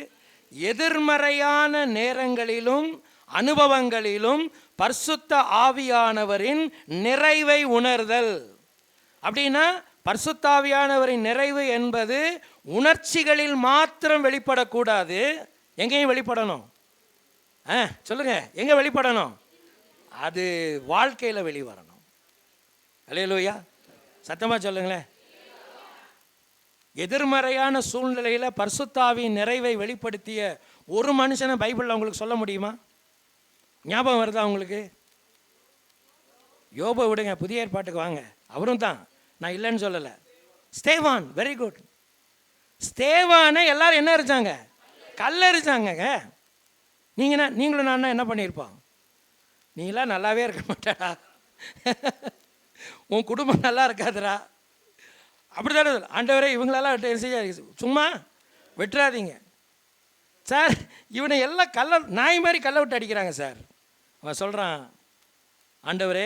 எதிர்மறையான நேரங்களிலும் அனுபவங்களிலும் பரிசுத்த ஆவியானவரின் நிறைவை உணர்தல். அப்படின்னா பரிசுத்த ஆவியானவரின் நிறைவு என்பது உணர்ச்சிகளில் மாத்திரம் வெளிப்படக்கூடாது. எங்கேயும் வெளிப்படணும். சொல்லுங்க, எங்க வெளிப்படணும்? அது வாழ்க்கையில் வெளிவரணும். அல்லேலூயா. சத்தமா சொல்லுங்களேன். எதிர்மறையான சூழ்நிலையில் பரிசுத்த ஆவியின் நிறைவை வெளிப்படுத்திய ஒரு மனுஷனை பைபிளில் உங்களுக்கு சொல்ல முடியுமா? ஞாபகம் வருதா உங்களுக்கு? யோபை விடுங்க, புதிய ஏற்பாட்டுக்கு வாங்க, அவரும் தான், நான் இல்லைன்னு சொல்லலை. ஸ்தேவான், வெரி குட். ஸ்தேவானை எல்லாரும் என்ன எரிச்சாங்க? கல்லெரிச்சாங்க. நீங்களும் நான் என்ன பண்ணியிருப்போம்? நீங்களாம் நல்லாவே இருக்க மாட்டாடா, உன் குடும்பம் நல்லா இருக்காதுடா, அப்படி தானே. ஆண்டவரே இவங்களெல்லாம் சும்மா வெட்டுறாதீங்க சார், இவனை எல்லாம் கல்ல நாய் மாதிரி கல்லை விட்டு அடிக்கிறாங்க சார். அவன் சொல்கிறான், ஆண்டவரே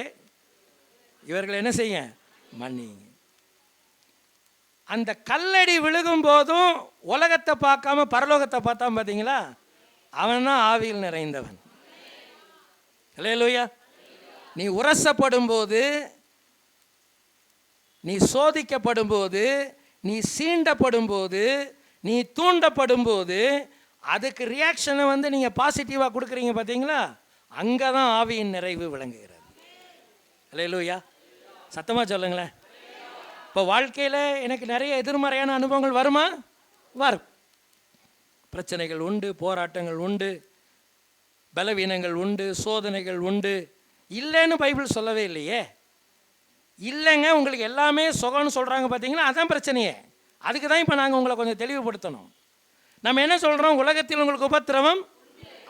இவர்களை என்ன செய்ய மன்னிங்க. அந்த கல்லடி விழுகும் போதும் உலகத்தை பார்க்காம பரலோகத்தை பார்த்தான் பார்த்தீங்களா? அவன் தான் ஆவியில் நிறைந்தவன். அல்லேலூயா. நீ உரசப்படும் போது, நீ சோதிக்கப்படும் போது, நீ சீண்டப்படும் போது, நீ தூண்டப்படும் போது, அதுக்கு ரியாக்ஷனை நீங்கள் பாசிட்டிவாக கொடுக்குறீங்க பார்த்தீங்களா? அங்கே தான் ஆவியின் நிறைவு விளங்குகிறது. அல்லேலூயா. சத்தமாக சொல்லுங்களேன். இப்போ வாழ்க்கையில் எனக்கு நிறைய எதிர்மறையான அனுபவங்கள் வருமா? வரும். பிரச்சனைகள் உண்டு, போராட்டங்கள் உண்டு, பலவீனங்கள் உண்டு, சோதனைகள் உண்டு. இல்லைன்னு பைபிள் சொல்லவே இல்லையே. இல்லைங்க, உங்களுக்கு எல்லாமே சுகம்னு சொல்கிறாங்க பார்த்தீங்களா? அதுதான் பிரச்சனையே. அதுக்கு தான் இப்போ நாங்கள் உங்களை கொஞ்சம் தெளிவுபடுத்தணும். நம்ம என்ன சொல்கிறோம்? உலகத்தில் உங்களுக்கு உபத்திரவம்,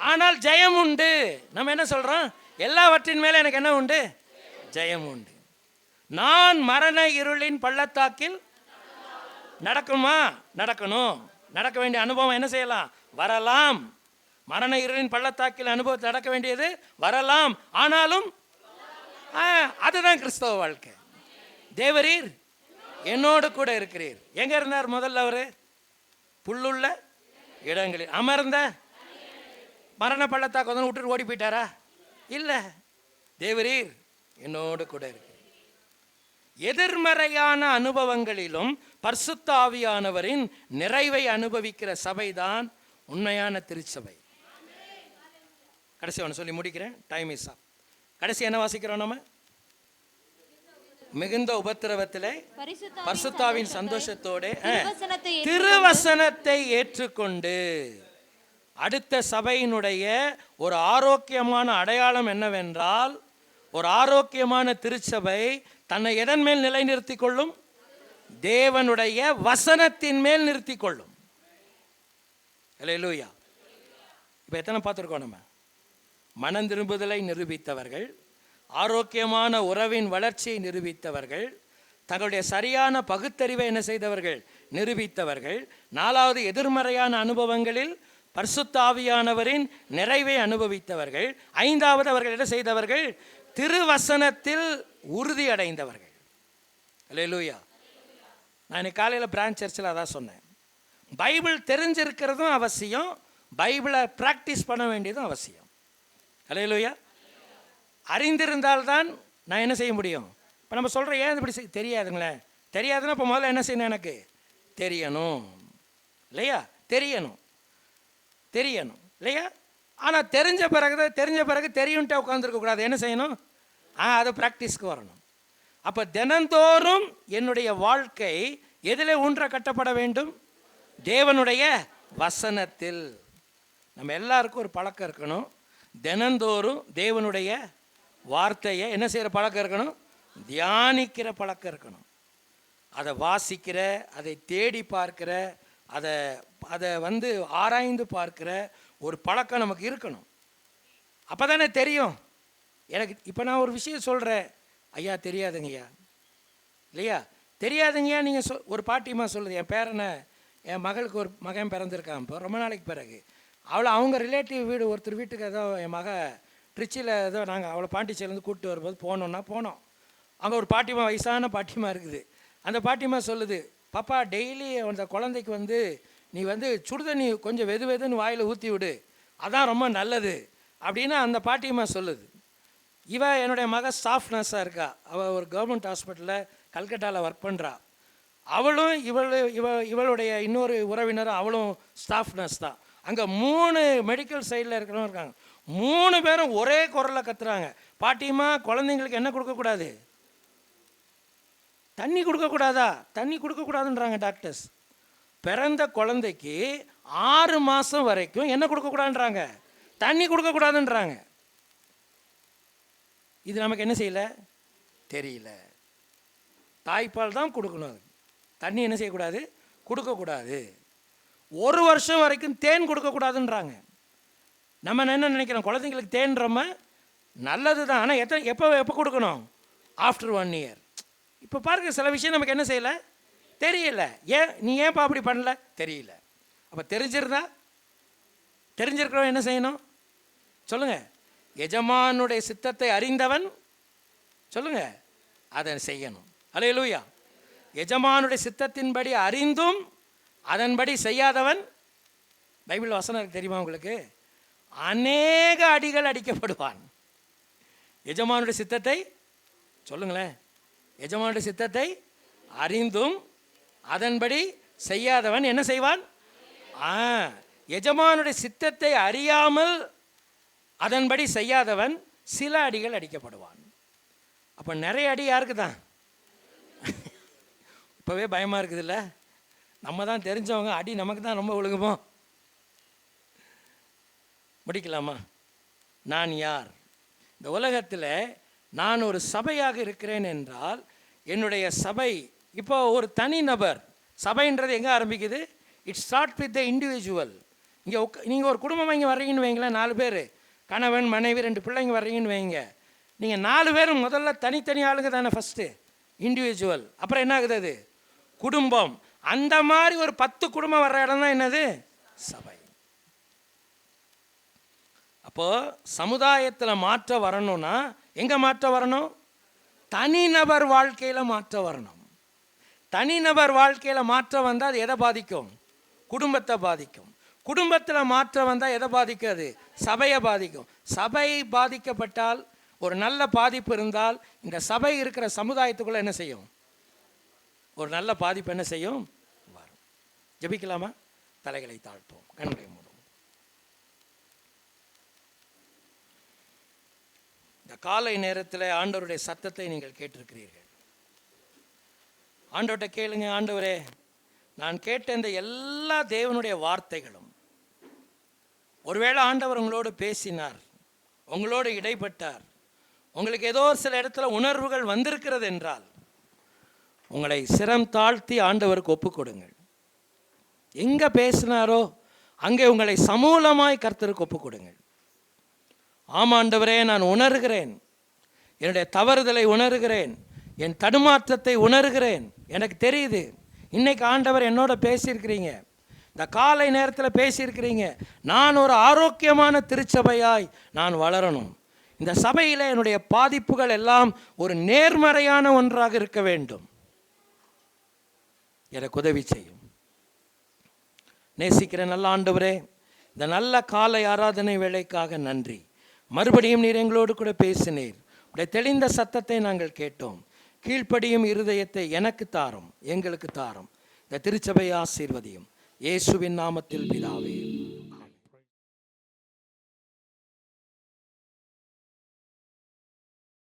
ஆனால் ஜெயம் உண்டு. நம்ம என்ன சொல்கிறோம்? எல்லாவற்றின் மேலே எனக்கு என்ன உண்டு? ஜெயம் உண்டு. நான் மரண இருளின் பள்ளத்தாக்கில் நடக்குமா? நடக்கணும். நடக்க வேண்டிய அனுபவம் என்ன செய்யலாம்? வரலாம். மரண இருளின் பள்ளத்தாக்கில் அனுபவத்தில் நடக்க வேண்டியது வரலாம். ஆனாலும் அதுதான் கிறிஸ்தவ வாழ்க்கை. தேவரீர் என்னோடு கூட இருக்கிறீர். எங்க இருந்தார் முதல்ல? அவரு புல்லுள்ள இடங்களில் அமர்ந்த. மரண பள்ளத்தாக்கு வந்து விட்டுட்டு ஓடி போயிட்டாரா? இல்லை. தேவரீர் என்னோடு கூட இருக்கிறீர். எதிர்மறையான அனுபவங்களிலும் பரிசுத்த ஆவியானவரின் நிறைவை அனுபவிக்கிற சபைதான் உண்மையான திருச்சபை. கடைசி ஒன்று சொல்லி முடிக்கிறேன், டைம் இஸ் அப். கடைசி என்ன வாசிக்கிறோம் நம்ம? மிகுந்த உபத்திரவத்திலே பரிசுத்தாவின் சந்தோஷத்தோடு திருவசனத்தை ஏற்றுக்கொண்டு. அடுத்த சபையினுடைய ஒரு ஆரோக்கியமான அடையாளம் என்னவென்றால், ஒரு ஆரோக்கியமான திருச்சபை தன்னை எதன் மேல் நிலைநிறுத்திக் கொள்ளும்? தேவனுடைய வசனத்தின் மேல் நிறுத்திக் கொள்ளும். அல்லேலூயா. இப்போ எத்தனை பார்த்துருக்கோம் நம்ம? மனம் திரும்புதலை நிரூபித்தவர்கள், ஆரோக்கியமான உறவின் வளர்ச்சியை நிரூபித்தவர்கள், தங்களுடைய சரியான பகுத்தறிவை என்ன செய்தவர்கள்? நிரூபித்தவர்கள். 4வது எதிர்மறையான அனுபவங்களில் பரிசுத்த ஆவியானவரின் நிறைவை அனுபவித்தவர்கள். 5வது அவர்கள் என்ன செய்தவர்கள்? திருவசனத்தில் உறுதி அடைந்தவர்கள். அல்லேலூயா. நான் இன்னைக்கு காலையில் பிரான்ச் சர்ச்சில் அதான் சொன்னேன். பைபிள் தெரிஞ்சிருக்கிறதும் அவசியம், பைபிளை ப்ராக்டிஸ் பண்ண வேண்டியதும் அவசியம். அல்லேலூயா. அறிந்திருந்தால்தான் நான் என்ன செய்ய முடியும்? இப்போ நம்ம சொல்கிறோம், ஏன் இப்படி தெரியாதுங்களே? தெரியாதுன்னா இப்போ முதல்ல என்ன செய்யணும்? எனக்கு தெரியணும் இல்லையா? தெரியணும் இல்லையா? ஆனால் தெரிஞ்ச பிறகு தெரியும்ட்டு உட்காந்துருக்கக்கூடாது. என்ன செய்யணும்? அது ப்ராக்டிஸ்க்கு வரணும். அப்போ தினந்தோறும் என்னுடைய வாழ்க்கை எதில் ஊன்ற கட்டப்பட வேண்டும்? தேவனுடைய வசனத்தில். நம்ம எல்லாருக்கும் ஒரு பழக்கம் இருக்கணும். தினந்தோறும் தேவனுடைய வார்த்தையை என்ன செய்கிற பழக்கம் இருக்கணும்? தியானிக்கிற பழக்கம் இருக்கணும். அதை வாசிக்கிற, அதை தேடி பார்க்கிற அதை அதை வந்து ஆராய்ந்து பார்க்கிற ஒரு பழக்கம் நமக்கு இருக்கணும். அப்போ தானே தெரியும். எனக்கு இப்போ நான் ஒரு விஷயம் சொல்கிறேன், ஐயா தெரியாதுங்கய்யா, இல்லையா தெரியாதுங்கய்யா, நீங்கள் ஒரு பாட்டியம்மா சொல்லுது, என் பேரனை, என் மகளுக்கு ஒரு மகன் பிறந்திருக்கான் இப்போ ரொம்ப நாளைக்கு பிறகு. அவங்க ரிலேட்டிவ் வீடு ஒருத்தர் வீட்டுக்கு ஏதோ என் மக ட்ரிச்சியில் ஏதோ நாங்கள் அவளை பாண்டிச்சேரிலேருந்து கூப்பிட்டு வரும்போது போனோம். அங்கே ஒரு பாட்டிமா, வயசான பாட்டிமா இருக்குது. அந்த பாட்டிமா சொல்லுது, பாப்பா டெய்லி அந்த குழந்தைக்கு வந்து நீ வந்து சுடுதண்ணி கொஞ்சம் வெதுன்னு வாயில் ஊற்றி விடு, அதான் ரொம்ப நல்லது அப்படின்னு அந்த பாட்டிமா சொல்லுது. என்னுடைய மக ஸ்டாஃப் நர்ஸாக இருக்கா. அவள் ஒரு கவர்மெண்ட் ஹாஸ்பிட்டலில் கல்கட்டாவில் ஒர்க் பண்ணுறா. அவளும் இவளுடைய இன்னொரு உறவினரும் அவளும் ஸ்டாஃப் நர்ஸ் தான். அங்கே 3 மெடிக்கல் சைடில் இருக்கிறவங்க இருக்காங்க. 3 பேரும் ஒரே குரலில் கத்துறாங்க, பாட்டிமா குழந்தைங்களுக்கு என்ன கொடுக்கக்கூடாது, தண்ணி கொடுக்கக்கூடாதா, தண்ணி கொடுக்கக்கூடாதுன்றாங்க டாக்டர்ஸ். பிறந்த குழந்தைக்கு 6 மாதம் வரைக்கும் என்ன கொடுக்கக்கூடாதுன்றாங்க, தண்ணி கொடுக்கக்கூடாதுன்றாங்க. இது நமக்கு என்ன செய்யலை தெரியல. தாய்ப்பால் தான் கொடுக்கணும், தண்ணி என்ன செய்யக்கூடாது, கொடுக்கக்கூடாது. 1 வருஷம் வரைக்கும் தேன் கொடுக்கக்கூடாதுன்றாங்க. நம்ம என்ன நினைக்கிறோம், குழந்தைங்களுக்கு தேன்றோம நல்லது தான், ஆனால் எப்போ கொடுக்கணும், ஆஃப்டர் 1 இயர். இப்போ பாருங்க, சில விஷயம் நமக்கு என்ன செய்யலை தெரியல. நீ ஏன்ப்பா அப்படி பண்ணல தெரியல. அப்போ தெரிஞ்சிருக்கிறவன் என்ன செய்யணும் சொல்லுங்க, எஜமானுடைய சித்தத்தை அறிந்தவன் சொல்லுங்க அதை செய்யணும். அல்லேலூயா. எஜமானுடைய சித்தத்தின்படி அறிந்தும் அதன்படி செய்யாதவன், பைபிள் வசனம் தெரியுமா உங்களுக்கு, அநேக அடிகள் அடிக்கப்படுவான். எஜமானுடைய சித்தத்தை சொல்லுங்களேன், எஜமானுடைய சித்தத்தை அறிந்தும் அதன்படி செய்யாதவன் என்ன செய்வான்? எஜமானுடைய சித்தத்தை அறியாமல் அதன்படி செய்யாதவன் சில அடிகள் அடிக்கப்படுவான். அப்போ நிறைய அடி யாருக்கு தான்? இப்போவே பயமாக இருக்குதுல்ல, நம்ம தான் தெரிஞ்சவங்க, அடி நமக்கு தான் ரொம்ப ஒழுங்குமோ. முடிக்கலாமா? நான் யார்? இந்த உலகத்தில் நான் ஒரு சபையாக இருக்கிறேன் என்றால், என்னுடைய சபை இப்போ ஒரு தனி நபர். சபைன்றது எங்கே ஆரம்பிக்குது? It start with the individual. இங்கே நீங்கள் ஒரு குடும்பமாக இங்கே வர்றீங்கன்னு வைங்களேன், 4 பேர், கணவன் மனைவி 2 பிள்ளைங்க வர்றீங்கன்னு வைங்க. நீங்கள் 4 பேரும் முதல்ல தனித்தனி ஆளுங்க தானே ஃபஸ்ட்டு, இண்டிவிஜுவல். அப்புறம் என்ன ஆகுது, அது குடும்பம். அந்த மாதிரி ஒரு 10 குடும்பம் வர்ற இடம் தான் என்னது, சபை. அப்போது சமுதாயத்தில் மாற்றம் வரணும்னா எங்கே மாற்றம் வரணும்? தனிநபர் வாழ்க்கையில் மாற்றம் வரணும். தனிநபர் வாழ்க்கையில் மாற்றம் வந்தால் அது எதை பாதிக்கும்? குடும்பத்தை பாதிக்கும். குடும்பத்தில் மாற்றம் வந்தால் எதை பாதிக்காது? சபையை பாதிக்கும். சபை பாதிக்கப்பட்டால், ஒரு நல்ல பாதிப்பு இருந்தால், இந்த சபை இருக்கிற சமுதாயத்துக்குள்ளே என்ன செய்யும்? ஒரு நல்ல பாதிப்பு என்ன செய்யும்? வரும். ஜெபிக்கலாமா? தலைகளை தாழ்த்துவோம், கண்களை மூடுவோம். இந்த காலை நேரத்தில் ஆண்டவருடைய சத்தத்தை நீங்கள் கேட்டிருக்கிறீர்கள். ஆண்டவர்கிட்ட கேளுங்க, ஆண்டவரே, நான் கேட்ட இந்த எல்லா தேவனுடைய வார்த்தைகளும், ஒருவேளை ஆண்டவர் உங்களோடு பேசினார், உங்களோடு இடைப்பட்டார், உங்களுக்கு ஏதோ சில இடத்துல உணர்வுகள் வந்திருக்கிறது என்றால், உங்களை சிரம் தாழ்த்தி ஆண்டவருக்கு ஒப்புக் கொடுங்கள். எங்கே பேசினாரோ அங்கே உங்களை சமூலமாய் கர்த்தருக்கு ஒப்புக் கொடுங்கள். ஆமாண்டவரே, நான் உணர்கிறேன், என்னுடைய தவறுதலை உணர்கிறேன், என் தடுமாற்றத்தை உணர்கிறேன், எனக்கு தெரியுது. இன்னைக்கு ஆண்டவர் என்னோட பேசியிருக்கிறீங்க, இந்த காலை நேரத்தில் பேசியிருக்கிறீங்க. நான் ஒரு ஆரோக்கியமான திருச்சபையாய் நான் வளரணும். இந்த சபையில் என்னுடைய பாதிப்புகள் எல்லாம் ஒரு நேர்மறையான ஒன்றாக இருக்க வேண்டும். எனக்கு உதவி செய்யும். நேசிக்கிற நல்ல ஆண்டவரே, இந்த நல்ல காலை ஆராதனை வேளைக்காக நன்றி. மறுபடியும் நீர் எங்களோடு கூட பேசினீர். உடைய தெளிந்த சத்தத்தை நாங்கள் கேட்டோம். கீழ்ப்படியும் இருதயத்தை எனக்கு தாரும், எங்களுக்கு தாரும். இந்த திருச்சபை ஆசீர்வதியும். இயேசுவின் நாமத்தில் பிதாவே.